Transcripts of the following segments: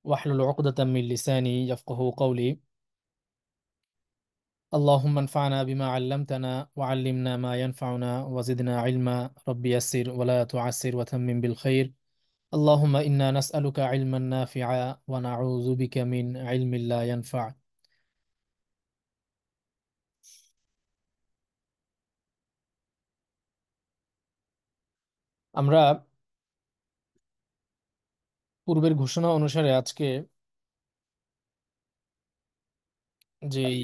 واحلل عقدة من لساني يفقه قولي. اللهم انفعنا بما علمتنا وعلمنا ما ينفعنا وزدنا علما. رب يسر ولا تعسر وتمم بالخير. اللهم إنا نسألك علما نافعا ونعوذ بك من علم لا ينفع. আমরা পূর্বের ঘোষণা অনুসারে আজকে যেই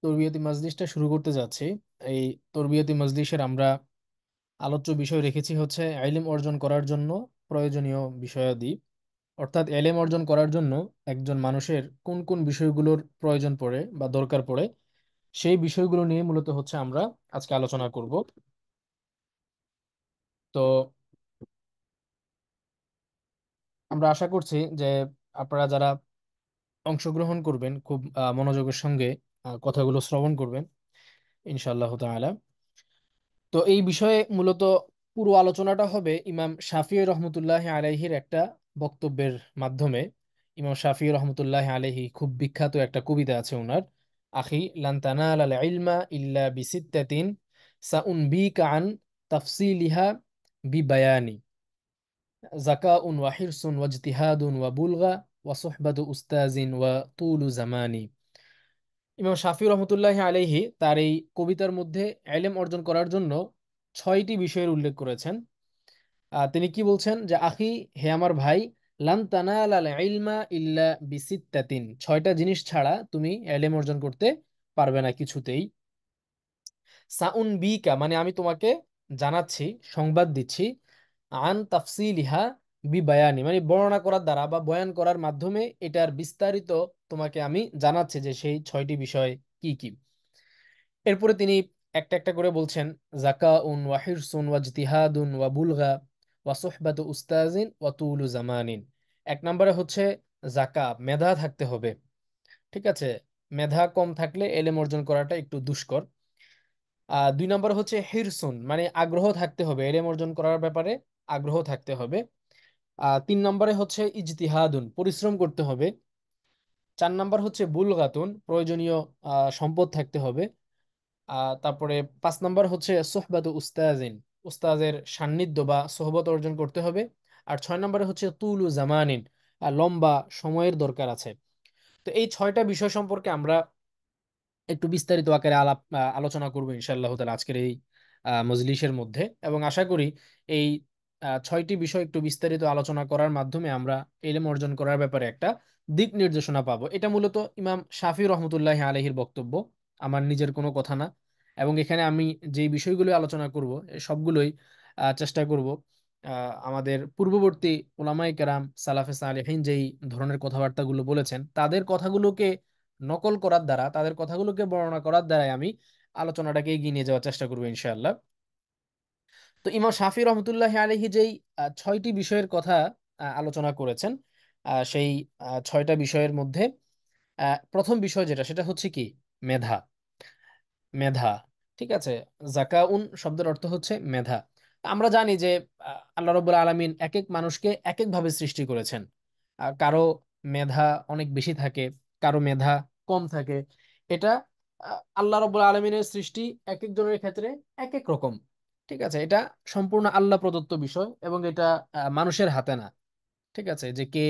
তরবিয়তি মাজলিসটা শুরু করতে যাচ্ছি, এই তরবিয়তি মাজলিসের আমরা আলোচ্য বিষয় রেখেছি হচ্ছে ইলম অর্জন করার জন্য প্রয়োজনীয় বিষয়াদি। অর্থাৎ এলেম অর্জন করার জন্য একজন মানুষের কোন কোন বিষয়গুলোর প্রয়োজন পড়ে বা দরকার পড়ে, সেই বিষয়গুলো নিয়ে মূলত হচ্ছে আমরা আজকে আলোচনা করব। তো আমরা আশা করছি যে আপনারা যারা অংশগ্রহণ করবেন খুব মনোযোগের সঙ্গে কথাগুলো শ্রবণ করবেন ইনশাআল্লাহ তাআলা। তো এই বিষয়ে মূলত পুরো আলোচনাটা হবে ইমাম শাফিঈ রহমতুল্লাহ আলাইহির একটা বক্তব্যের মাধ্যমে। ইমাম শাফিঈ রহমতুল্লাহ আলাইহি খুব বিখ্যাত একটা কবিতা আছে ওনার, আখি লান তানালাল ইলমা ইল্লা বিসিত্তাতিন সাউনবিকা আন তাফসিলিহা বিবায়ানি যাকাউন ওয়া হিরসুন ওয়া ইজতিহাদুন ওয়া বুলগা ওয়া সুহবাতু উস্তাজিন ওয়া তুলু জামানি। ইমাম শাফি রহমতুল্লাহ আলাইহি তার এই কবিতার মধ্যে ইলম অর্জন করার জন্য 6টি বিষয়ের উল্লেখ করেছেন। তিনি কি বলছেন যে আখি, হে আমার ভাই, লান তানালাল ইলমা ইল্লা বিসিত্তাতিন, 6টা জিনিস ছাড়া তুমি ইলম অর্জন করতে পারবে না কিছুতেই। সাউন বিকা মানে আমি তোমাকে জানাচ্ছি, সংবাদ দিচ্ছি, আন তাফসিলিহা বি বায়ানি মানে বর্ণনা করার দ্বারা বা বয়ান করার মাধ্যমে এটার বিস্তারিত তোমাকে আমি জানাচ্ছি যে সেই 6টি বিষয় কি কি। এরপরে তিনি একটা একটা করে বলছেন, জাকাউন ওয়া হিরসুন ওয়া ইজতিহাদুন ওয়া বুলগা ওয়া সুহবাতু উস্তাজিন ওয়া তুলু জামানিন। এক নম্বরে হচ্ছে জাকা, মেধা থাকতে হবে। ঠিক আছে, মেধা কম থাকলে এলেম অর্জন করাটা একটু দুষ্কর। 2 নম্বরে হচ্ছে হিরসুন মানে আগ্রহ থাকতে হবে, এলেম অর্জন করার ব্যাপারে আগ্রহ থাকতে হবে। 3 নম্বরে হচ্ছে ইজতিহাদুন, পরিশ্রম করতে হবে। 4 নম্বর হচ্ছে বুলগাতুন, প্রয়োজনীয় সম্পদ থাকতে হবে। তারপরে 5 নম্বর হচ্ছে সোহবাত উস্তাজিন, উস্তাজের সান্নিধ্য বা সোহবত অর্জন করতে হবে। আর 6 নম্বরে হচ্ছে তুলু জামানিন, লম্বা সময়ের দরকার আছে। তো এই 6টা বিষয় সম্পর্কে আমরা একটু বিস্তারিত আকারে আলোচনা করবো ইনশাআল্লাহ তাআলা আজকের এই মজলিসের মধ্যে। এবং আশা করি এই 6টি বিষয় একটু বিস্তারিত আলোচনা করার মাধ্যমে আমরা ইলম অর্জন করার ব্যাপারে একটা দিক নির্দেশনা পাবো। এটা মূলত ইমাম শাফি রহমতুল্লাহ আলাইহির বক্তব্য, আমার নিজের কোনো কথা না। এবং এখানে আমি যে বিষয়গুলো আলোচনা করব সবগুলোই চেষ্টা করব আমাদের পূর্ববর্তী ওলামায়ে কেরাম সালাফে সালেহিন যেই ধরনের কথাবার্তাগুলো বলেছেন তাদের কথাগুলোকে নকল করার দ্বারা, তাদের কথাগুলোকে বর্ণনা করার দ্বারাই আমি আলোচনাটাকে এগিয়ে নিয়ে যাওয়ার চেষ্টা করবো ইনশাআল্লাহ। তো ইমাম শাফি রহমতুল্লাহ আলাইহি যেই 6টি বিষয়ের কথা আলোচনা করেছেন, সেই 6টা বিষয়ের মধ্যে প্রথম বিষয় যেটা সেটা হচ্ছে কি, মেধা। মেধা, ঠিক আছে। জাকাউন শব্দের অর্থ হচ্ছে মেধা। আমরা জানি যে আল্লাহ রাব্বুল আলামিন এক এক মানুষকে এক এক ভাবে সৃষ্টি করেছেন। কারো মেধা অনেক বেশি থাকে, কারো মেধা কম থাকে। এটা আল্লাহ রাব্বুল আলামিনের সৃষ্টি এক একজনের ক্ষেত্রে এক এক রকম। ঠিক আছে, এটা সম্পূর্ণ আল্লাহ প্রদত্ত বিষয় এবং এটা মানুষের হাতে না। ঠিক আছে, যে কে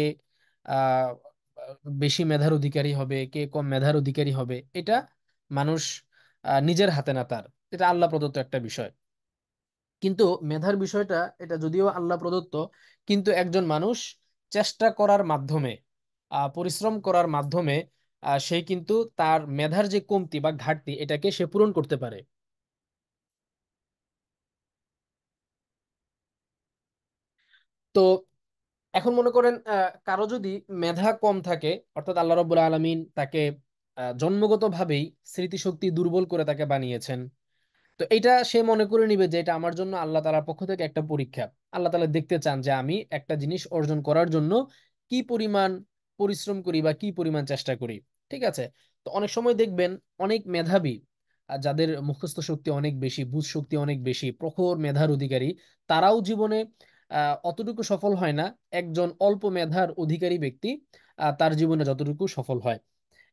আহ বেশি মেধার অধিকারী হবে, কে কম মেধার অধিকারী হবে, এটা মানুষ নিজের হাতে না তার, এটা আল্লাহ প্রদত্ত একটা বিষয়। কিন্তু মেধার বিষয়টা, এটা যদিও আল্লাহ প্রদত্ত, কিন্তু একজন মানুষ চেষ্টা করার মাধ্যমে, পরিশ্রম করার মাধ্যমে সে কিন্তু তার মেধার যে কমতি বা ঘাটতি এটাকে সে পূরণ করতে পারে। তো এখন মনে করেন কারো যদি মেধা কম থাকে, অর্থাৎ আল্লাহ রাব্বুল আলামিন তাকে জন্মগতভাবেই স্মৃতিশক্তি দুর্বল করে তাকে বানিয়েছেন। তো এটা সে মনে করে নিবে যে এটা আমার জন্য আল্লাহ তাআলার পক্ষ থেকে একটা পরীক্ষা। আল্লাহ তাআলা দেখতে চান যে আমি একটা জিনিস অর্জন করার জন্য কি পরিমাণ পরিশ্রম করি বা কি পরিমাণ চেষ্টা করি। ঠিক আছে, তো অনেক সময় দেখবেন অনেক মেধাবী যাদের মুখস্থ শক্তি অনেক বেশি, বুঝ শক্তি অনেক বেশি, প্রখর মেধার অধিকারী, তারাও জীবনে অতটুকু সফল হয় না একজন অল্প মেধার অধিকারী ব্যক্তি তার জীবনে যতটুকু সফল হয়।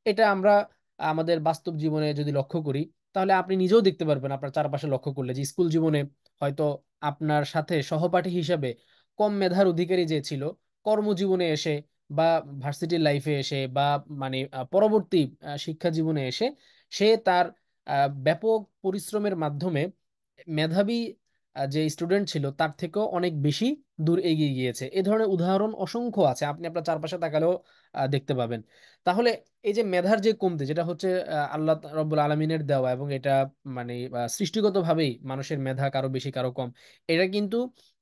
এটা আমরা আমাদের বাস্তব জীবনে যদি লক্ষ্য করি, তাহলে আপনি নিজেও দেখতে পারবেন আপনার চারপাশে লক্ষ্য করলে, যে স্কুল জীবনে হয়তো আপনার সাথে সহপাঠী হিসাবে কম মেধার অধিকারী যে ছিল, কর্মজীবনে এসে বা ভার্সিটির লাইফে এসে বা মানে পরবর্তী শিক্ষা জীবনে এসে সে তার ব্যাপক পরিশ্রমের মাধ্যমে মেধাবী যে স্টুডেন্ট ছিল তার থেকেও অনেক বেশি দূর এগিয়ে গিয়েছে। এই ধরনের উদাহরণ অসংখ্য আছে, আপনি আপনার চারপাশে তাকালেও দেখতে পাবেন। তাহলে এই যে মেধার যে কমতি, যেটা হচ্ছে আল্লাহ রব্বুল আলমিনের দেওয়া, এবং এটা মানে সৃষ্টিগতভাবেই মানুষের মেধা কারো বেশি কারো কম, এটা কিন্তু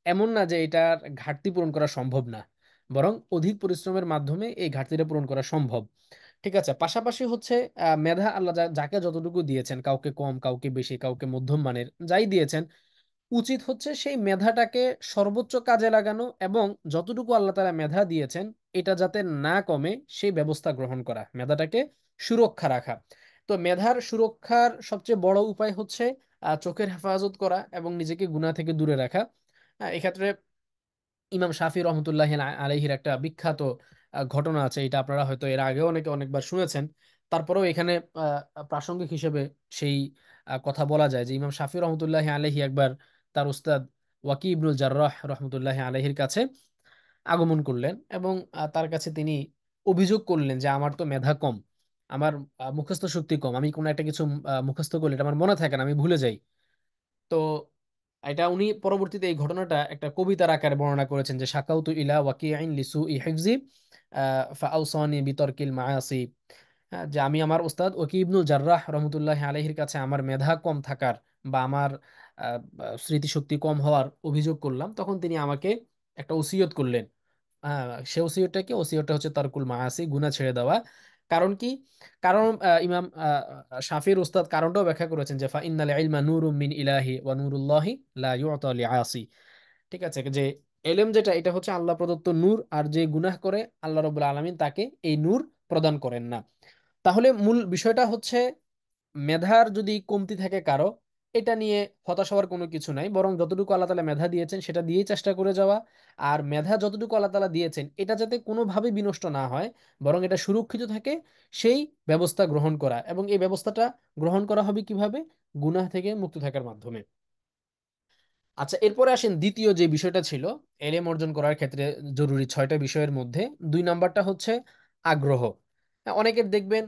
এমন না যে এটার ঘাটতি পূরণ করা সম্ভব না, বরং অধিক পরিশ্রমের মাধ্যমে এই ঘাটতিটা পূরণ করা সম্ভব। ঠিক আছে, পাশাপাশি হচ্ছে মেধা আল্লাহ যাকে যতটুকু দিয়েছেন, কাউকে কম কাউকে বেশি কাউকে মধ্যম মানের, যাই দিয়েছেন, উচিত হচ্ছে সেই মেধাটাকে সর্বোচ্চ কাজে লাগানো, এবং যতটুকু আল্লাহ তাআলা মেধা দিয়েছেন এটা যাতে না কমে সেই ব্যবস্থা গ্রহণ করা, মেধাটাকে সুরক্ষা রাখা। তো মেধার সুরক্ষার সবচেয়ে বড় উপায় হচ্ছে চোখের হেফাজত করা এবং নিজেকে গুনাহ থেকে দূরে রাখা। এক্ষেত্রে ইমাম শাফি রহমতুল্লাহ আলাইহির একটা বিখ্যাত ঘটনা আছে, এটা আপনারা হয়তো এর আগেও অনেকে অনেকবার শুনেছেন। তারপরেও এখানে প্রাসঙ্গিক হিসেবে সেই কথা বলা যায় যে ইমাম শাফি রহমতুল্লাহ আলাইহি একবার তার উস্তাদ ওয়াকি ইবনুল জাররাহ রহমতুল্লাহ আলাইহির কাছে আগমন করলেন, এবং তার কাছে তিনি অভিযোগ করলেন যে আমার তো মেধা কম, আমার মুখস্থ শক্তি কম, আমি কোনো একটা কিছু মুখস্থ করলে এটা আমার মনে থাকে না, আমি ভুলে যাই। তো এটা উনি পরবর্তীতে এই ঘটনাটা একটা কবিতার আকারে বর্ণনা করেছেন, যে শাকাউতু ইলা ওয়াকিইন লিসুই হিফজি ফাআউসানি বিতরকিল মাআসি। যে আমি আমার উস্তাদ ওয়াকি ইবনুল জাররাহ রহমতুল্লাহ আলাইহির কাছে আমার মেধা কম থাকার বা আমার স্মৃতিশক্তি কম হওয়ার অভিযোগ করলাম, তখন তিনি আমাকে একটা ওসিয়ত করলেন। হ্যাঁ, সে ওসিয়তটা কি? ওসিয়তটা হচ্ছে তারকুল মাআসি, গুনাহ ছেড়ে দেওয়া। কারণ কি? কারণ ইমাম শাফির উস্তাদ কারণটাও ব্যাখ্যা করেছেন যে ফা ইন্নাল ইলমা নূরুম মিন ইলাহি ওয়া নূরুল্লাহি লা ইউতা লিআসি। ঠিক আছে, যে এলেম যেটা, এটা হচ্ছে আল্লাহ প্রদত্ত নূর, আর যে গুনাহ করে আল্লাহ রাব্বুল আলামিন তাকে এই নূর প্রদান করেন না। তাহলে মূল বিষয়টা হচ্ছে মেধার যদি কমতি থাকে কারো, এটা নিয়ে হতাশ হওয়ার কোনো কিছু নাই, বরং যতটুকু আল্লাহ তাআলা মেধা দিয়েছেন সেটা দিয়েই চেষ্টা করে যাওয়া। আর মেধা যতটুকু আল্লাহ তাআলা দিয়েছেন এটা যাতে কোনোভাবে বিনষ্ট না হয়, বরং এটা সুরক্ষিত থাকে, সেই ব্যবস্থা গ্রহণ করা। এবং এই ব্যবস্থাটা গ্রহণ করা হবে কিভাবে? গুনাহ থেকে মুক্ত থাকার মাধ্যমে। আচ্ছা, এরপরে আসেন দ্বিতীয় যে বিষয়টা ছিল এলেম অর্জন করার ক্ষেত্রে জরুরি 6টা বিষয়ের মধ্যে 2 নাম্বারটা হচ্ছে আগ্রহ। অনেকের দেখবেন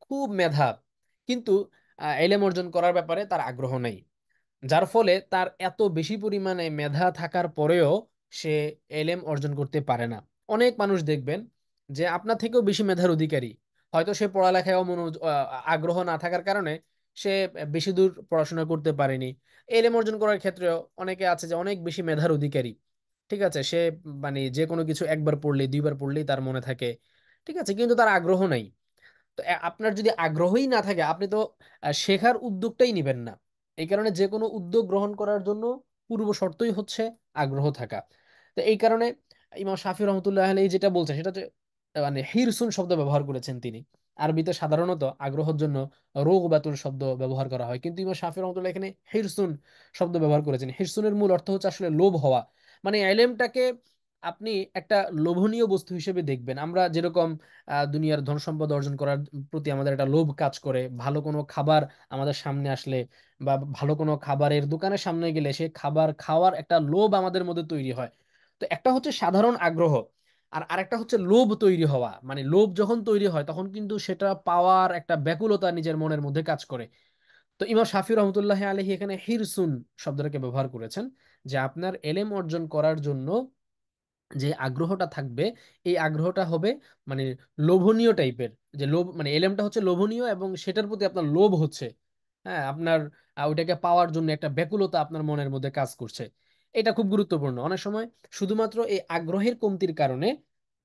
খুব মেধা, কিন্তু এলেম অর্জন করার ব্যাপারে তার আগ্রহ নেই, যার ফলে তার এত বেশি পরিমাণে মেধা থাকার পরেও সে এলেম অর্জন করতে পারে না। অনেক মানুষ দেখবেন যে আপনার থেকেও বেশি মেধার অধিকারী, হয়তো সে পড়ালেখায় আগ্রহ না থাকার কারণে সে বেশি দূর পড়াশোনা করতে পারেনি। এলেম অর্জন করার ক্ষেত্রেও অনেকে আছে যে অনেক বেশি মেধার অধিকারী, ঠিক আছে, সে মানে যে কোনো কিছু একবার পড়লে দুইবার পড়লেই তার মনে থাকে, ঠিক আছে, কিন্তু তার আগ্রহ নাই। তো আপনার যদি আগ্রহই না থাকে, আপনি তো শেখার উদ্যোগটাই নিবেন না। এই কারণে যে কোনো উদ্যোগ গ্রহণ করার জন্য পূর্ব শর্তই হচ্ছে আগ্রহ থাকা। তো এই কারণে ইমাম শাফি রহমতুল্লাহ আলাইহি যেটা বলছেন সেটা হচ্ছে মানে হিরসুন শব্দ ব্যবহার করেছেন তিনি। আরবিতে সাধারণত আগ্রহের জন্য রোগবাতুল শব্দ ব্যবহার করা হয়, কিন্তু ইমাম শাফি রহমতুল্লাহ এখানে হিরসুন শব্দ ব্যবহার করেছেন। হিরসুনের মূল অর্থ হচ্ছে আসলে লোভ হওয়া, মানে এলেমটাকে আপনি একটা লোভনীয় বস্তু হিসেবে দেখবেন। আমরা যেরকম দুনিয়ার ধন সম্পদ অর্জন করার প্রতি আমাদের একটা লোভ কাজ করে, ভালো কোনো খাবার আমাদের সামনে আসলে বা ভালো কোনো খাবারের দোকানের সামনে গেলে সে খাবার খাওয়ার একটা লোভ আমাদের মধ্যে তৈরি হয়। তো একটা হচ্ছে সাধারণ আগ্রহ, আর আরেকটা হচ্ছে লোভ তৈরি হওয়া। মানে লোভ যখন তৈরি হয় তখন কিন্তু সেটা পাওয়ার একটা ব্যাকুলতা নিজের মনের মধ্যে কাজ করে। তো ইমাম শাফি রহমতুল্লাহ আলাইহি এখানে হিরসুন শব্দটাকে ব্যবহার করেছেন, যে আপনার এলেম অর্জন করার জন্য যে আগ্রহটা থাকবে, এই আগ্রহটা হবে মানে লোভনীয় টাইপের। যে লোভ মানে এলেমটা হচ্ছে লোভনীয় এবং সেটার প্রতি আপনার লোভ হচ্ছে। হ্যাঁ, আপনার ওইটাকে পাওয়ার জন্য একটা ব্যাকুলতা আপনার মনের মধ্যে কাজ করছে। এটা খুব গুরুত্বপূর্ণ। অনেক সময় শুধুমাত্র এই আগ্রহের কমতির কারণে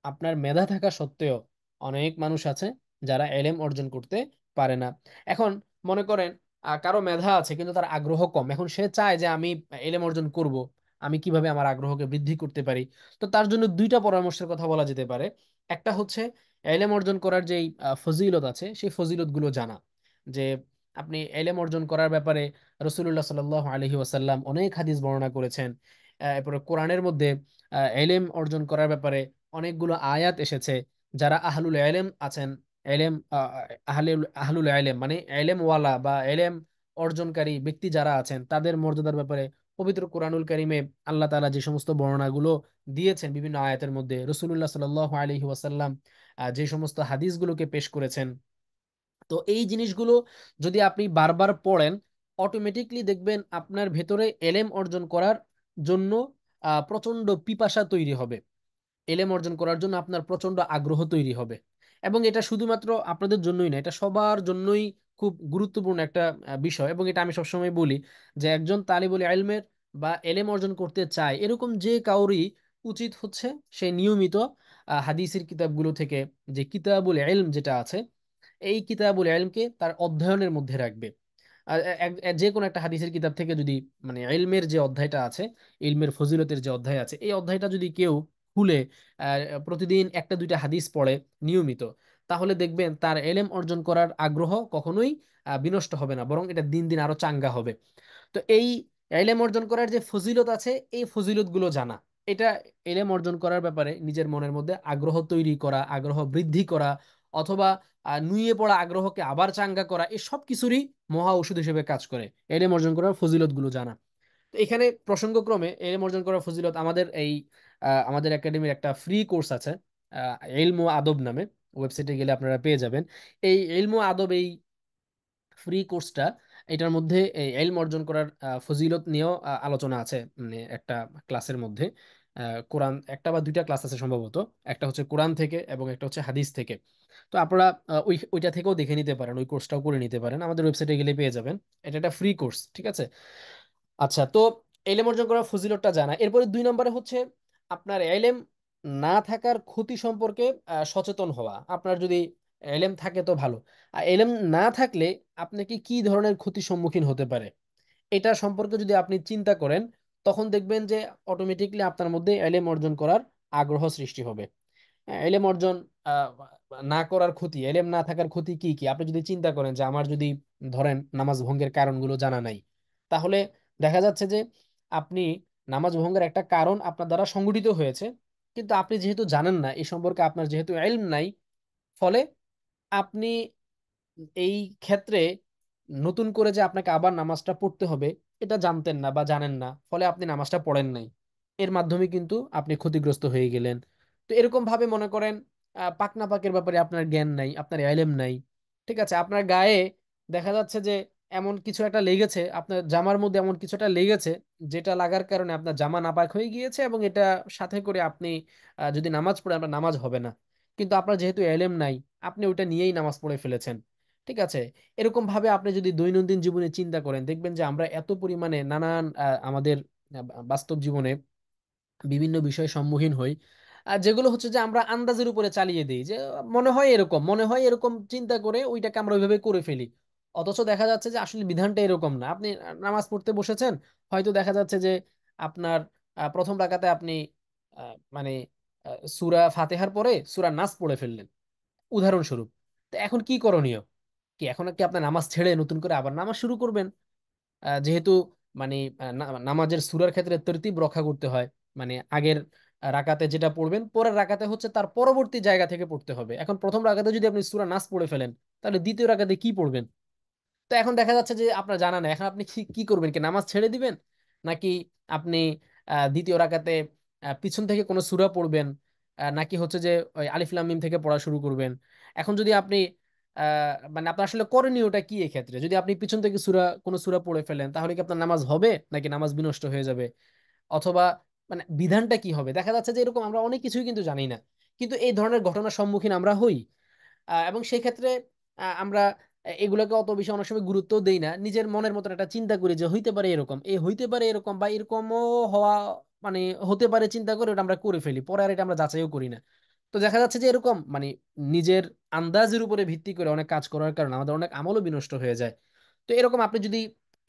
আপনার মেধা থাকা সত্ত্বেও অনেক মানুষ আছে যারা এলেম অর্জন করতে পারে না। এখন মনে করেন কারো মেধা আছে কিন্তু তার আগ্রহ কম, এখন সে চায় যে আমি এলেম অর্জন করব, আমি কিভাবে আমার আগ্রহকে বৃদ্ধি করতে পারি। তো তার জন্য 2টা পরামর্শের কথা বলা যেতে পারে। একটা হচ্ছে এলেম অর্জন করার যেই ফজিলত আছে সেই ফজিলত গুলো জানা, যে আপনি এলেম অর্জন করার ব্যাপারে রাসূলুল্লাহ সাল্লাল্লাহু আলাইহি ওয়াসাল্লাম অনেক হাদিস বর্ণনা করেছেন। এরপরে কোরআনের মধ্যে এলেম অর্জন করার ব্যাপারে অনেকগুলো আয়াত এসেছে। যারা আহলুল এলেম আছেন, এলেম আহলুল এলেম মানে এলেম ওয়ালা বা এলেম অর্জনকারী ব্যক্তি যারা আছেন, তাদের মর্যাদার ব্যাপারে পবিত্র কোরআনুল কারিমে আল্লাহ তাআলা যে সমস্ত বর্ণনাগুলো দিয়েছেন বিভিন্ন আয়াতের মধ্যে, রাসূলুল্লাহ সাল্লাল্লাহু আলাইহি ওয়াসাল্লাম যে সমস্ত হাদিসগুলোকে পেশ করেছেন, তো এই জিনিসগুলো যদি আপনি বারবার পড়েন, অটোমেটিকলি দেখবেন আপনার ভেতরে এলেম অর্জন করার জন্য প্রচন্ড পিপাসা তৈরি হবে। এলেম অর্জন করার জন্য আপনার প্রচন্ড আগ্রহ তৈরি হবে। এবং এটা শুধুমাত্র আপনাদের জন্যই না, এটা সবার জন্যই খুব গুরুত্বপূর্ণ একটা বিষয়। এবং এটা আমি সবসময় বলি যে একজন তালিবুল ইলমের বা এলেম অর্জন করতে চায় এরকম যে কাউরই উচিত হচ্ছে সে নিয়মিত হাদিসের কিতাবগুলো থেকে যে কিতাবুল ইলম যেটা আছে, এই কিতাবুল ইলমকে তার অধ্যয়নের মধ্যে রাখবে। আর যে কোনো একটা হাদিসের কিতাব থেকে যদি মানে ইলমের যে অধ্যায়টা আছে, ইলমের ফজিলতের যে অধ্যায় আছে, এই অধ্যায়টা যদি কেউ খুলে প্রতিদিন একটা দুইটা হাদিস পড়ে নিয়মিত, তাহলে দেখবেন তার এলেম অর্জন করার আগ্রহ কখনোই বিনষ্ট হবে না, বরং এটা দিন দিন আরো চাঙ্গা হবে। তো এই এলেম অর্জন করার যে ফজিলত আছে, এই ফজিলত গুলো জানা, এটা এলেম অর্জন করার ব্যাপারে নিজের মনের মধ্যে আগ্রহ তৈরি করা, আগ্রহ বৃদ্ধি করা, অথবা নুয়ে পড়া আগ্রহকে আবার চাঙ্গা করা, এই সব কিছুরই মহা ঔষধ হিসেবে কাজ করে এলেম অর্জন করার ফজিলত গুলো জানা। তো এখানে প্রসঙ্গক্রমে এলেম অর্জন করার ফজিলত আমাদের এই আমাদের একাডেমির একটা ফ্রি কোর্স আছে, ইলমু আদব নামে। ওয়েবসাইটে গেলে আপনারা পেয়ে যাবেন এই ইলমু আদব, এই ফ্রি কোর্সটা। এটার মধ্যে এই ইলম অর্জন করার ফজিলত নিয়েও আলোচনা আছে, মানে একটা ক্লাসের মধ্যে কোরআন একটা বা দুইটা ক্লাস আছে সম্ভবত, একটা হচ্ছে কোরআন থেকে এবং একটা হচ্ছে হাদিস থেকে। তো আপনারা ওইটা থেকেও দেখে নিতে পারেন, ওই কোর্সটাও করে নিতে পারেন, আমাদের ওয়েবসাইটে গেলে পেয়ে যাবেন। এটা একটা ফ্রি কোর্স, ঠিক আছে? আচ্ছা, তো এলেম অর্জন করার ফজিলতটা জানা, এরপরে 2 নম্বরে হচ্ছে আপনার এলেম না থাকার ক্ষতি সম্পর্কে সচেতন হওয়া। আপনার যদি এলেম থাকে তো ভালো, আর এলেম না থাকলে আপনাকে কি ধরনের ক্ষতির সম্মুখীন হতে পারে এটা সম্পর্কে যদি আপনি চিন্তা করেন, তখন দেখবেন যে অটোমেটিকলি আপনার মধ্যে এলেম অর্জন করার আগ্রহ সৃষ্টি হবে। হ্যাঁ, এলেম অর্জন আহ, না করার ক্ষতি, এলেম না থাকার ক্ষতি কি কি আপনি যদি চিন্তা করেন, যে আমার যদি ধরেন নামাজ ভঙ্গের কারণগুলো জানা নাই, তাহলে দেখা যাচ্ছে যে আপনি নামাজ ভঙ্গের একটা কারণ আপনার দ্বারা সংঘটিত হয়েছে, কিন্তু আপনি যেহেতু জানেন না এই সম্পর্কে, আপনার যেহেতু ইলম নাই, ফলে আপনি এই ক্ষেত্রে নতুন করে যে আপনাকে আবার নামাজটা পড়তে হবে এটা জানতেন না বা জানেন না, ফলে আপনি নামাজটা পড়েন নাই। এর মাধ্যমে কিন্তু আপনি ক্ষতিগ্রস্ত হয়ে গেলেন। তো এরকম ভাবে মনে করেন পাক না পাকের ব্যাপারে আপনার জ্ঞান নাই, আপনার ইলম নাই, ঠিক আছে? আপনার গায়ে দেখা যাচ্ছে যে এমন কিছু একটা লেগেছে, আপনার জামার মধ্যে এমন কিছু একটা লেগেছে, যেটা লাগার কারণে আপনার জামা নাপাক হয়ে গিয়েছে, এবং এটা সাথে করে আপনি যদি নামাজ পড়েন আপনার নামাজ হবে না। কিন্তু আপনার যেহেতু ইলম নাই, আপনি ওইটা নিয়েই নামাজ পড়ে ফেলেছেন, ঠিক আছে? এরকম ভাবে আপনি যদি দৈনন্দিন জীবনে চিন্তা করেন, দেখবেন যে আমরা এত পরিমাণে নানান আমাদের বাস্তব জীবনে বিভিন্ন বিষয়ের সম্মুখীন হই, যেগুলো হচ্ছে যে আমরা আন্দাজের উপরে চালিয়ে দিই, যে মনে হয় এরকম, মনে হয় এরকম চিন্তা করে ওইটাকে আমরা ওইভাবে করে ফেলি। অথচ দেখা যাচ্ছে যে আসলে বিধানটা এরকম না। আপনি নামাজ পড়তে বসেছেন, হয়তো দেখা যাচ্ছে যে আপনার প্রথম রাকাতে আপনি মানে সূরা ফাতিহার পরে সূরা নাস পড়ে ফেললেন, উদাহরণস্বরূপ। তো এখন কি করণীয়? কি এখন কি আপনার নামাজ ছেড়ে নতুন করে আবার নামাজ শুরু করবেন? যেহেতু মানে নামাজের সূরার ক্ষেত্রে তরতিব রক্ষা করতে হয়, মানে আগের রাকাতে যেটা পড়বেন পরের রাকাতে হচ্ছে তার পরবর্তী জায়গা থেকে পড়তে হবে। এখন প্রথম রাকাতে যদি আপনি সূরা নাস পড়ে ফেলেন, তাহলে দ্বিতীয় রাকাতে কি পড়বেন? তো এখন দেখা যাচ্ছে যে আপনার জানা নেই, এখন আপনি কি কি করবেন? কি নামাজ ছেড়ে দিবেন, নাকি আপনি দ্বিতীয় রাকাতে পিছন থেকে কোনো সূরা পড়বেন, নাকি হচ্ছে যে ওই আলিফ লাম মিম থেকে পড়া শুরু করবেন? এখন যদি আপনি মানে আপনার আসলে করণীয়টা কি এক্ষেত্রে? যদি আপনি পিছন থেকে কোনো সূরা পড়ে ফেলেন, তাহলে কি আপনার নামাজ হবে নাকি নামাজ বিনষ্ট হয়ে যাবে? অথবা মানে বিধানটা কি হবে? দেখা যাচ্ছে যে এরকম আমরা অনেক কিছুই কিন্তু জানি না, কিন্তু এই ধরনের ঘটনার সম্মুখীন আমরা হই। এবং সেই ক্ষেত্রে আমরা এগুলোকে অত বেশি অনেক সময় গুরুত্ব দেই না, নিজের মনের মতন একটা চিন্তা করি যে হইতে পারে এরকম, এই হইতে পারে এরকম বা এরকমও হওয়া মানে হতে পারে চিন্তা করে ওটা আমরা করে ফেলি, পরে আর এটা আমরা যাচাইও করি না। তো দেখা যাচ্ছে যে এরকম মানে নিজের আন্দাজের উপরে ভিত্তি করে অনেক কাজ করার কারণে আমাদের অনেক আমলও বিনষ্ট হয়ে যায়। তো এরকম আপনি যদি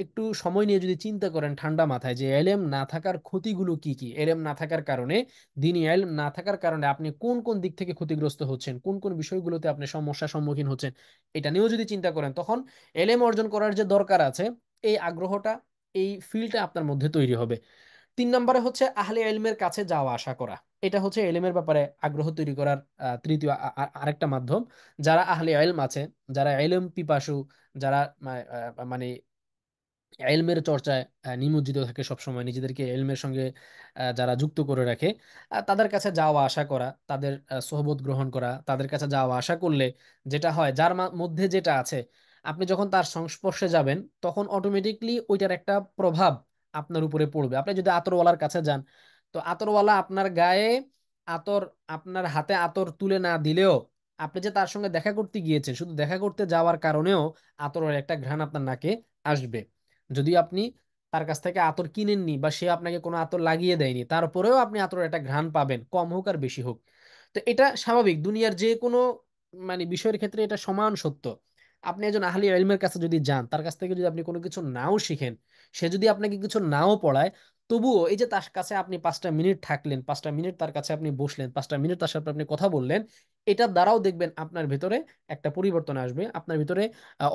একটু সময় নিয়ে যদি চিন্তা করেন ঠান্ডা মাথায় যে এলেম না থাকার ক্ষতিগুলো কি কি, এলেম না থাকার কারণে, দিনই এলেম না থাকার কারণে আপনি কোন কোন দিক থেকে ক্ষতিগ্রস্ত হচ্ছেন, কোন কোন বিষয়গুলোতে আপনি সমস্যার সম্মুখীন হচ্ছেন, এটা নিয়েও যদি চিন্তা করেন, তখন এলেম অর্জন করার যে দরকার আছে, এই আগ্রহটা, এই ফিলটা আপনার মধ্যে তৈরি হবে। 3 নম্বরে হচ্ছে আহলে ইলমের কাছে যাওয়া আসা করা। এটা হচ্ছে এলেমের ব্যাপারে আগ্রহ তৈরি করার তৃতীয় আরেকটা মাধ্যম। যারা আহলে ইলম আছে, যারা ইলম পিপাসু, যারা মানে এলমের চর্চায় নিমজ্জিত থাকে সবসময়, নিজেদেরকে এলমের সঙ্গে যারা যুক্ত করে রাখে, তাদের কাছে যাওয়া আসা করা, তাদের সোহবত গ্রহণ করা। তাদের কাছে যাওয়া আসা করলে যেটা হয়, যার মধ্যে যেটা আছে, আপনি যখন তার সংস্পর্শে যাবেন তখন অটোমেটিকলি ওইটার একটা প্রভাব আপনার উপরে পড়বে। আপনি যদি আতরওয়ালার কাছে যান, তো আতরওয়ালা আপনার গায়ে আতর, আপনার হাতে আতর তুলে না দিলেও, আপনি যে তার সঙ্গে দেখা করতে গিয়েছেন, শুধু দেখা করতে যাওয়ার কারণেও আতরের একটা ঘ্রাণ আপনার নাকে আসবে। যদি আপনি তার কাছ থেকে আতর কিনেননি বা সে আপনাকে কোনো আতর লাগিয়ে দেয়নি, তারপরেও আপনি আতরের একটা ঘ্রাণ পাবেন, কম হোক আর বেশি হোক। তো এটা স্বাভাবিক, দুনিয়ার যে কোনো বিষয়ের ক্ষেত্রে এটা সমান সত্য। আপনি একজন আহলি ইলমের কাছে যদি যান, তার কাছ থেকে যদি আপনি কোনো কিছু নাও শিখেন, সে যদি আপনাকে কিছু নাও পড়ায়, তবুও এই যে তার কাছে আপনি 5টা মিনিট থাকলেন, 5টা মিনিট তার কাছে আপনি বসলেন, 5টা মিনিট তার সাথে আপনি কথা বললেন, এটার দ্বারাও দেখবেন আপনার ভিতরে একটা পরিবর্তন আসবে। আপনার ভিতরে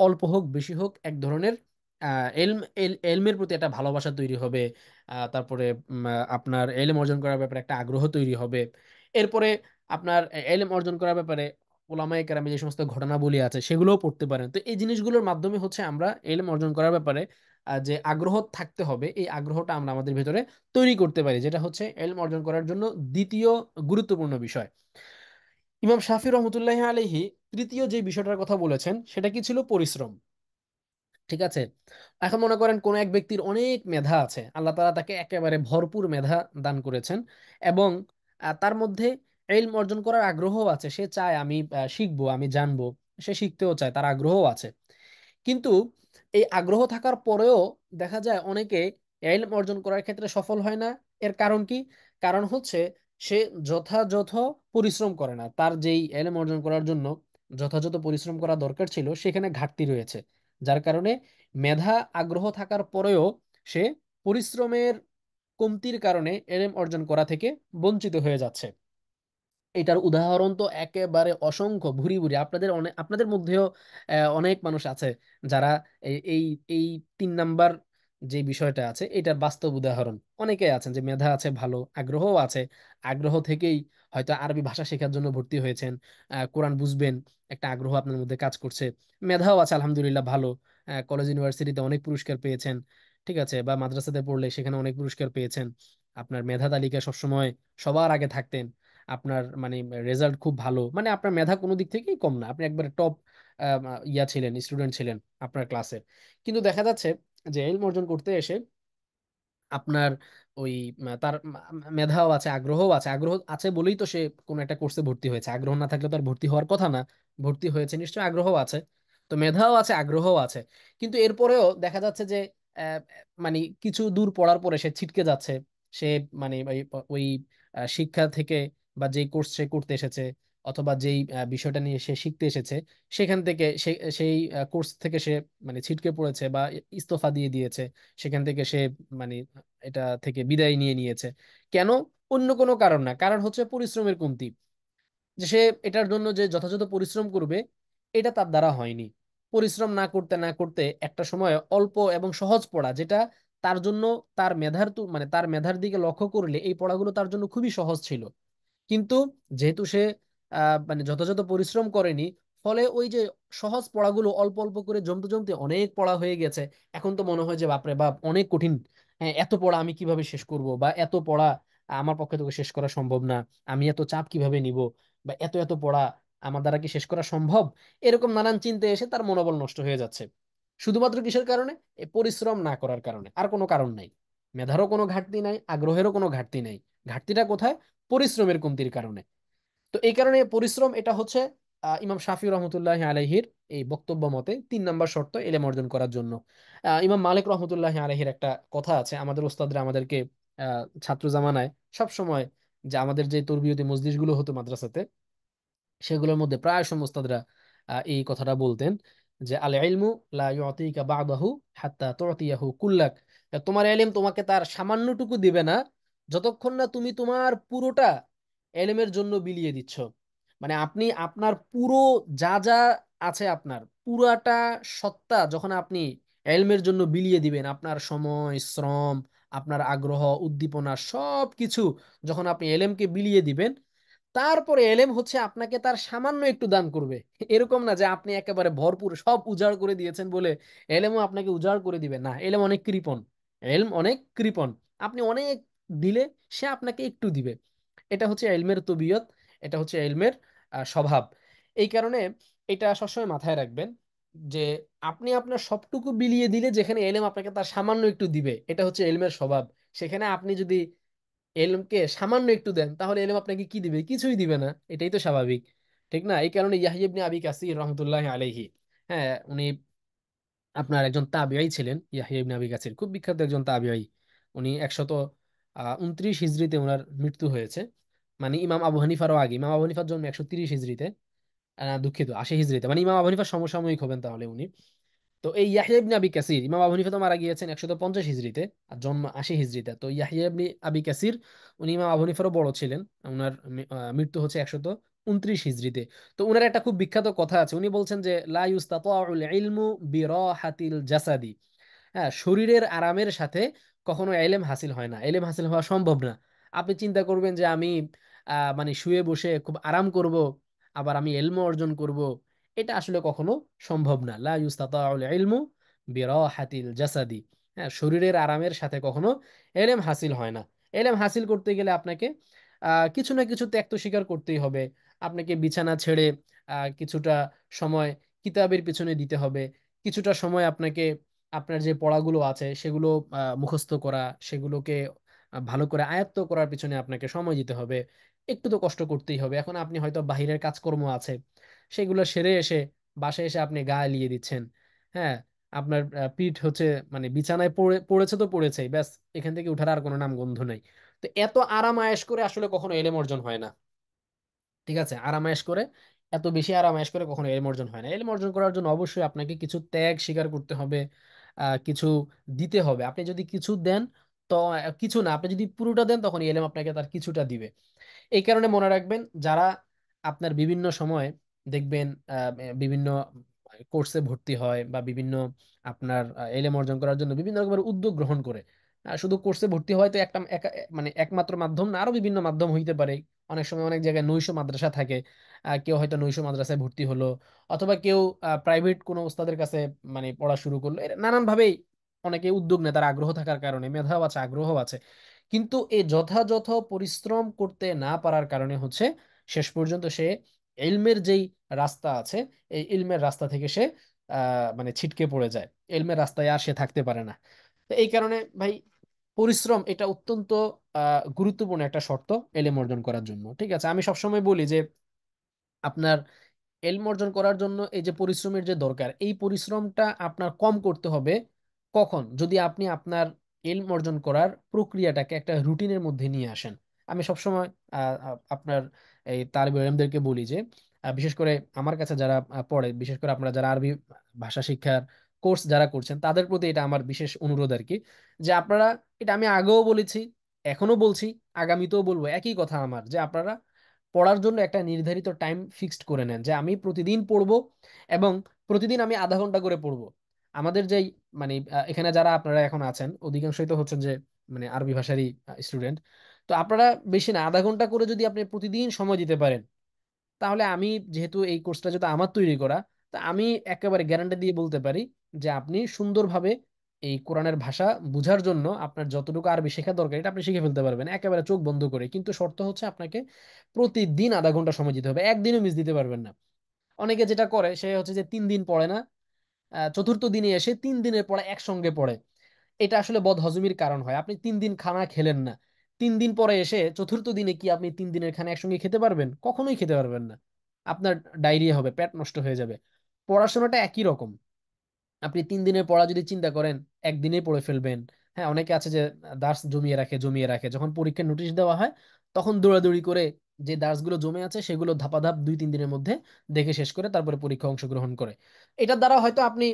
অল্প হোক বেশি হোক এক ধরনের এলমের প্রতি একটা ভালোবাসা তৈরি হবে। তারপরে আপনার এলম অর্জন করার ব্যাপারে একটা আগ্রহ তৈরি হবে। এরপরে আপনার এলম অর্জন করার ব্যাপারে ওলামায়ে কেরামে যে সমস্ত ঘটনাবলী আছে সেগুলোও পড়তে পারেন। তো এই জিনিসগুলোর মাধ্যমে হচ্ছে আমরা এলম অর্জন করার ব্যাপারে যে আগ্রহ থাকতে হবে, এই আগ্রহটা আমরা আমাদের ভিতরে তৈরি করতে পারি, যেটা হচ্ছে এলম অর্জন করার জন্য দ্বিতীয় গুরুত্বপূর্ণ বিষয়। ইমাম শাফি রহমতুল্লাহ আলাইহি তৃতীয় যে বিষয়টার কথা বলেছেন সেটা কি ছিল? পরিশ্রম। ঠিক আছে। এখন মনে করেন কোন এক ব্যক্তির অনেক মেধা আছে, আল্লাহ তাআলা তাকে একেবারে ভরপুর মেধা দান করেছেন, এবং তার মধ্যে ইলম অর্জন করার আগ্রহ আছে, সে চায় আমি শিখবো, আমি জানবো, সে শিখতেও চায়, তার আগ্রহ আছে। কিন্তু এই আগ্রহ থাকার পরেও দেখা যায় অনেকে ইলম অর্জন করার ক্ষেত্রে সফল হয় না। এর কারণ কি? কারণ হচ্ছে সে যথাযথ পরিশ্রম করে না। তার যেই ইলম অর্জন করার জন্য যথাযথ পরিশ্রম করা দরকার ছিল, সেখানে ঘাটতি রয়েছে। যার কারণে মেধা আগ্রহ থাকার পরেও সে পরিশ্রমের কমতির কারণে ইলম অর্জন করা থেকে বঞ্চিত হয়ে যাচ্ছে। এটার উদাহরণ তো একেবারে অসংখ্য, ভুরি ভুরি। আপনাদের অনেক, আপনাদের মধ্যেও অনেক মানুষ আছে যারা এই এই এই 3 নাম্বার যে বিষয়টা আছে এটার বাস্তব উদাহরণ। অনেকে আছেন যে মেধা আছে, ভালো আগ্রহও আছে, আগ্রহ থেকেই হয়তো আরবি ভাষা শেখার জন্য ভর্তি হয়েছেন, কোরআন বুঝবেন, একটা আগ্রহ আপনার মধ্যে কাজ করছে, মেধাও আছে আলহামদুলিল্লাহ ভালো, কলেজ ইউনিভার্সিটিতে অনেক পুরস্কার পেয়েছেন, ঠিক আছে, বা মাদ্রাসাতে পড়লে সেখানে অনেক পুরস্কার পেয়েছেন, আপনার মেধা তালিকা সবসময় সবার আগে থাকতেন, আপনার রেজাল্ট খুব ভালো, আপনার মেধা কোনো দিক থেকেই কম না, আপনি একবারে টপ ইয়া ছিলেন, স্টুডেন্ট ছিলেন আপনার ক্লাসের। কিন্তু দেখা যাচ্ছে যে ইলম অর্জন করতে এসে আপনার ওই তার মেধাও আছে, আগ্রহও আছে, আগ্রহ আছে বলেই তো সে কোনো একটা কোর্সে ভর্তি হয়েছে, আগ্রহ না থাকলে তো আর ভর্তি হওয়ার কথা না। ভর্তি হয়েছে নিশ্চয়ই আগ্রহ আছে। তো মেধাও আছে, আগ্রহও আছে, কিন্তু এরপরেও দেখা যাচ্ছে যে আহ, কিছু দূর পড়ার পরে সে ছিটকে যাচ্ছে। সে ওই শিক্ষা থেকে বা যেই কোর্স সে করতে এসেছে, অথবা যেই বিষয়টা নিয়ে সে শিখতে এসেছে, সেখান থেকে সেই কোর্স থেকে সে ছিটকে পড়েছে বা ইস্তফা দিয়ে দিয়েছে। সেখান থেকে সে মানে এটা থেকে বিদায় নিয়ে নিয়েছে। কেন? অন্য কোনো কারণ না, কারণ হচ্ছে পরিশ্রমের কমতি। যে সে এটার জন্য যে যথাযথ পরিশ্রম করবে, এটা তার দ্বারা হয়নি। পরিশ্রম না করতে না করতে একটা সময় অল্প এবং সহজ পড়া, যেটা তার জন্য, তার মেধার তার মেধার দিকে লক্ষ্য করলে এই পড়াগুলো তার জন্য খুবই সহজ ছিল, কিন্তু যেহেতু সে যথাযথ পরিশ্রম করেনি, ফলে ওই যে সহজ পড়াগুলো অল্প অল্প করে জমতে জমতে অনেক পড়া হয়ে গেছে। এখন তো মনে হয় যে বাপরে বাপ অনেক কঠিন, হ্যাঁ এত পড়া আমি কিভাবে শেষ করব, বা এত পড়া আমার পক্ষে তো শেষ করা সম্ভব না, আমি এত চাপ কিভাবে নিব, বা এত এত পড়া আমার দ্বারা কি শেষ করা সম্ভব? এরকম নানান চিন্তা এসে তার মনোবল নষ্ট হয়ে যাচ্ছে। শুধুমাত্র কিসের কারণে? এই পরিশ্রম না করার কারণে, আর কোনো কারণ নাই। মেধারও কোনো ঘাটতি নাই, আগ্রহেরও কোনো ঘাটতি নাই। ঘাটতিটা কোথায়? পরিশ্রমের কমতির কারণে। তো এই কারণে পরিশ্রম, এটা হচ্ছে ইমাম শাফি রহমতুল্লাহ আলাইহির এই বক্তব্য মতে 3 নাম্বার শর্ত এলেম অর্জন করার জন্য। ইমাম মালিক রহমতুল্লাহ আলাইহির একটা কথা আছে, আমাদের ওস্তাদরা আমাদেরকে ছাত্র জামানায় সব সময়, যে আমাদের যে তরবিয়তি মজলিসগুলো হতো মাদ্রাসাতে, সেগুলোর মধ্যে প্রায় সময় ওস্তাদরা এই কথাটা বলতেন, যে আল ইলমু লা ইউতিকা বা'দাহু হাত্তা তু'তিয়াহু কুল্লাক। তোমার ইলম তোমাকে তার সামান্যটুকু দিবে না যতক্ষণ না তুমি তোমার পুরোটা ইলমের জন্য বিলিয়ে দিচ্ছ। মানে আপনি আপনার পুরো যা যা আছে, আপনার পুরাটা সত্তা যখন আপনি ইলমের জন্য বিলিয়ে দিবেন, আপনার সময়, শ্রম, আপনার আগ্রহ, উদ্দীপনা সব কিছু যখন আপনি এলেমকে বিলিয়ে দিবেন, তারপরে এলেম হচ্ছে আপনাকে তার সামান্য একটু দান করবে। এরকম না যে আপনি একেবারে ভরপুর সব উজাড় করে দিয়েছেন বলে এলেমও আপনাকে উজাড় করে দিবে না। এলেম অনেক কৃপণ, এলম অনেক কৃপণ। আপনি অনেক দিলে সে আপনাকে একটু দিবে। এটা হচ্ছে এলমের তবিয়ত, এটা হচ্ছে এলমের স্বভাব। এই কারণে এটা সবসময় মাথায় রাখবেন যে আপনি আপনার সবটুকু বিলিয়ে দিলে যেখানে এলেম আপনাকে তার সামান্য একটু দিবে, এটা হচ্ছে এলমের স্বভাব। সেখানে আপনি যদি এলমকে সামান্য একটু দেন তাহলে এলম আপনাকে কি দিবে? কিছুই দিবে না। এটাই তো স্বাভাবিক, ঠিক না? এই কারণে ইয়াহইয়া ইবনে আবি কাসির রহমতুল্লাহ আলাইহি, হ্যাঁ, উনি আপনার একজন তাবিঈ ছিলেন। ইয়াহইয়া ইবনে আবি কাসির খুব বিখ্যাত একজন তাবিঈ। উনি 129 হিজরিতে ওনার মৃত্যু হয়েছে। মানে ইমাম আবু হানিফারও আগে। ইমাম আবু হানিফার জন্ম 130 হিজরিতে, দুঃখিত 80 হিজরিতে, মানে ইমাম আবু হানিফার সমসাময়িক হবেন তাহলে উনি। তো এই ইয়াহইয়া ইবনে আবি কাসির, ইমাম আবু হানিফা তো মারা গিয়েছেন 150 হিজরিতে, আর জন্ম 80 হিজরিতে। তো ইয়াহইয়া ইবনে আবি কাসির উনি ইমাম আবু হানিফারও বড় ছিলেন। ওনার মৃত্যু হচ্ছে 129 হিজরিতে। তো উনার একটা খুব বিখ্যাত কথা আছে, উনি বলছেন যে লা ইউস্তাতাউল ইলমু বিরাহাতিল জাসাদি। হ্যাঁ, শরীরের আরামের সাথে কখনো এলেম হাসিল হয় না, এলেম হাসিল হওয়া সম্ভব না। আপনি চিন্তা করবেন যে আমি মানে শুয়ে বসে খুব আরাম করব, আবার আমি এলমও অর্জন করব, এটা আসলে কখনো সম্ভব না। লা ইউস্তাতাউল ইলমু বিরাহাতিল জাসাদি। হ্যাঁ, শরীরের আরামের সাথে কখনো এলেম হাসিল হয় না। এলেম হাসিল করতে গেলে আপনাকে কিছু না কিছু ত্যাগ তো স্বীকার করতেই হবে। আপনাকে বিছানা ছেড়ে কিছুটা সময় কিতাবের পিছনে দিতে হবে। কিছুটা সময় আপনাকে আপনার যে পড়াগুলো আছে সেগুলো মুখস্থ করা, সেগুলোকে ভালো করে আয়ত্ত করার পিছনে আপনাকে সময় দিতে হবে। একটু তো কষ্ট করতেই হবে। এখন আপনি হয়তো বাহিরের কাজকর্ম আছে, সেগুলো সেরে এসে বাসায় এসে আপনি গা এলিয়ে দিচ্ছেন। হ্যাঁ, আপনার পিঠ হচ্ছে মানে বিছানায় পড়েছে তো পড়েছেই, ব্যাস, এখান থেকে উঠার আর কোনো নাম গন্ধ নেই। তো এত আরাম আয়েশ করে আসলে কখনো এলেম অর্জন হয় না। ঠিক আছে, আরামায়েশ করে, এত বেশি আরামায়েশ করে কখনো এলম অর্জন হয় না। এলম অর্জন করার জন্য অবশ্যই আপনাকে কিছু ত্যাগ স্বীকার করতে হবে, কিছু দিতে হবে। আপনি যদি কিছু দেন তো কিছু না, আপনি যদি পুরোটা দেন তখন এলম আপনাকে তার কিছুটা দিবে। এই কারণে মনে রাখবেন, যারা আপনার বিভিন্ন সময় দেখবেন বিভিন্ন কোর্সে ভর্তি হয় বা বিভিন্ন আপনার এলেম অর্জন করার জন্য বিভিন্ন রকমের উদ্যোগ গ্রহণ করে। শুধু কোর্সে ভর্তি হয় তো মানে একমাত্র মাধ্যম না, আরো বিভিন্ন মাধ্যম হইতে পারে। অনেক সময় অনেক জায়গায় নৈশ মাদ্রাসা থাকে, কেউ হয়তো নৈশ মাদ্রাসায় ভর্তি হলো, অথবা কেউ প্রাইভেট কোনো ওস্তাদের কাছে মানে পড়া শুরু করলো। নানান ভাবেই অনেকে উদ্যোগ নেয়, তার আগ্রহ থাকার কারণে, মেধাও আছে, আগ্রহ আছে। কিন্তু এই যথাযথ পরিশ্রম করতে না পারার কারণে হচ্ছে শেষ পর্যন্ত সে ইলমের যেই রাস্তা আছে, এই ইলমের রাস্তা থেকে সে মানে ছিটকে পড়ে যায়, ইলমের রাস্তায় আর সে থাকতে পারে না। তো এই কারণে ভাই, পরিশ্রম এটা অত্যন্ত গুরুত্বপূর্ণ একটা শর্ত এলেম অর্জন করার জন্য। ঠিক আছে, আমি সবসময় বলি যে আপনার এলম অর্জন করার জন্য এই যে পরিশ্রমের যে দরকার, এই পরিশ্রমটা আপনার কম করতে হবে কখন? যদি আপনি আপনার এলম অর্জন করার প্রক্রিয়াটাকে একটা রুটিনের মধ্যে নিয়ে আসেন। আমি সবসময় আপনার এই তালিবে ইলমদেরকে বলি যে বিশেষ করে আমার কাছে যারা পড়ে, বিশেষ করে আপনারা যারা আরবি ভাষা শিক্ষার কোর্স যারা করছেন, তাদের প্রতি এটা আমার বিশেষ অনুরোধ আর কি, যে আপনারা, এটা আমি আগেও বলেছি, এখনো বলছি, আগামীতেও বলবো একই কথা আমার, যে আপনারা পড়ার জন্য একটা নির্ধারিত টাইম ফিক্সড করে নেন যে আমি প্রতিদিন পড়বো, এবং প্রতিদিন আমি আধা ঘন্টা করে পড়বো। আমাদের যেই মানে এখানে যারা আপনারা এখন আছেন অধিকাংশই তো হচ্ছেন যে মানে আরবি ভাষারই স্টুডেন্ট। তো আপনারা বেশি না, আধা ঘন্টা করে যদি আপনি প্রতিদিন সময় দিতে পারেন, তাহলে আমি, যেহেতু এই কোর্সটা যেহেতু আমার তৈরি করা, তা আমি একেবারে গ্যারান্টি দিয়ে বলতে পারি যে আপনি সুন্দরভাবে এই কোরআনের ভাষা বুঝার জন্য আপনার যতটুকু আরবি শেখা দরকার এটা আপনি শিখে ফেলতে পারবেন একেবারে চোখ বন্ধ করে। কিন্তু শর্ত হচ্ছে আপনাকে প্রতিদিন আধা ঘন্টা সময় দিতে হবে, একদিনও মিস দিতে পারবেন না। অনেকে যেটা করে সে হচ্ছে যে 3 দিন পড়ে না, চতুর্থ দিনে এসে 3 দিনের পড়া একসঙ্গে পড়ে। এটা আসলে বদহজমির কারণ হয়। আপনি 3 দিন খানা খেলেন না, 3 দিন পরে এসে চতুর্থ দিনে কি আপনি 3 দিনের খানা একসঙ্গে খেতে পারবেন? কখনোই খেতে পারবেন না। আপনার ডায়রিয়া হবে, পেট নষ্ট হয়ে যাবে। পড়াশোনাটা একই রকম। আপনি 3 দিনের পড়া যদি চিন্তা করেন একদিনেই পড়ে ফেলবেন। হ্যাঁ, অনেকে আছে যে দার্স জমিয়ে রাখে, জমিয়ে রাখে, যখন পরীক্ষার নোটিশ দেওয়া হয় তখন দৌড়াদৌড়ি করে যে দার্সগুলো জমে আছে সেগুলো ধাপাধাপ 2-3 দিনের মধ্যে দেখে শেষ করে তারপরে পরীক্ষা অংশগ্রহণ করে। এটার দ্বারা হয়তো আপনি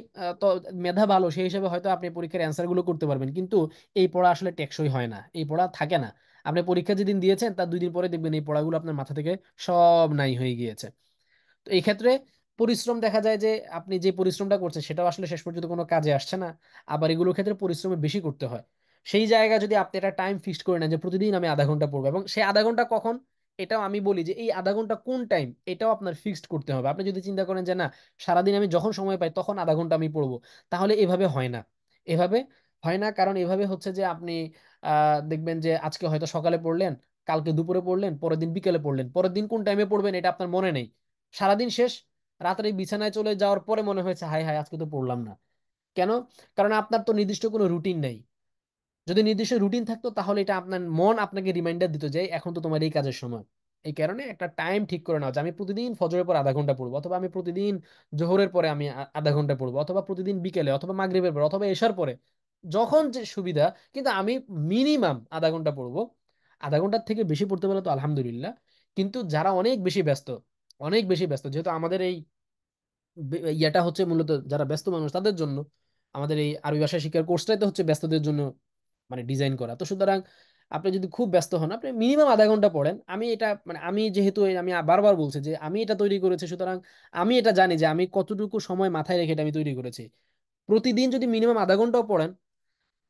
তো মেধা ভালো সেই হিসেবে হয়তো আপনি পরীক্ষার অ্যান্সার গুলো করতে পারবেন, কিন্তু এই পড়া আসলে টেকসই হয় না, এই পড়া থাকে না। আপনি পরীক্ষা যেদিন দিয়েছেন তার 2 দিন পরে দেখবেন এই পড়াগুলো আপনার মাথা থেকে সব নাই হয়ে গিয়েছে। তো এই ক্ষেত্রে পরিশ্রম দেখা যায় যে আপনি যে পরিশ্রমটা করছেন সেটাও আসলে শেষ পর্যন্ত কোনো কাজে আসছে না। আবার এগুলোর ক্ষেত্রে পরিশ্রম বেশি করতে হয়। সেই জায়গায় যদি আপনি একটা টাইম ফিক্সড করে নেন যে প্রতিদিন আমি আধা ঘন্টা পড়বো, এবং সেই আধা ঘন্টা কখন, এটাও আমি বলি যে এই আধা ঘন্টা কোন টাইম, এটাও আপনার ফিক্সড করতে হবে। আপনি যদি চিন্তা করেন যে না, সারাদিন আমি যখন সময় পাই তখন আধা ঘন্টা আমি পড়বো, তাহলে এভাবে হয় না। এভাবে হয় না, কারণ এভাবে হচ্ছে যে আপনি দেখবেন যে আজকে হয়তো সকালে পড়লেন, কালকে দুপুরে পড়লেন, পরের দিন বিকেলে পড়লেন, পরের দিন কোন টাইমে পড়বেন এটা আপনার মনে নেই। সারাদিন শেষ, রাত্রে বিছানায় চলে যাওয়ার পরে মনে হয়েছে হাই হাই আজকে তো পড়লাম না। কেন? কারণ আপনার তো নির্দিষ্ট কোনো রুটিন নেই। যদি নির্দিষ্ট রুটিন থাকতো তাহলে এটা আপনার মন আপনাকে রিমাইন্ডার দিত যে এখন তো তোমার এই কাজের সময়। এই কারণে একটা টাইম ঠিক করে নেওয়া যে আমি প্রতিদিন ফজরের পর আধা ঘন্টা পড়বো, অথবা আমি প্রতিদিন জোহরের পরে আমি আধা ঘন্টা পড়বো, অথবা প্রতিদিন বিকেলে, অথবা মাগরিবের পরে, অথবা এশার পরে, যখন যে সুবিধা। কিন্তু আমি মিনিমাম আধা ঘন্টা পড়বো। আধা ঘন্টার থেকে বেশি পড়তে পারলে তো আলহামদুলিল্লাহ। কিন্তু যারা অনেক বেশি ব্যস্ত, অনেক বেশি ব্যস্ত, যেহেতু আমাদের এই ইয়াটা হচ্ছে মূলত যারা ব্যস্ত মানুষ তাদের জন্য, আমাদের এই আরবি ভাষা শিক্ষার কোর্সটাই তো হচ্ছে ব্যস্তদের জন্য মানে ডিজাইন করা। তো সুতরাং আপনি যদি খুব ব্যস্ত হন আপনি মিনিমাম আধা ঘন্টা পড়েন। আমি এটা মানে আমি যেহেতু আমি বারবার বলছি যে আমি এটা তৈরি করেছি, সুতরাং আমি এটা জানি যে আমি কতটুকু সময় মাথায় রেখে এটা আমি তৈরি করেছি। প্রতিদিন যদি মিনিমাম আধা ঘন্টাও পড়েন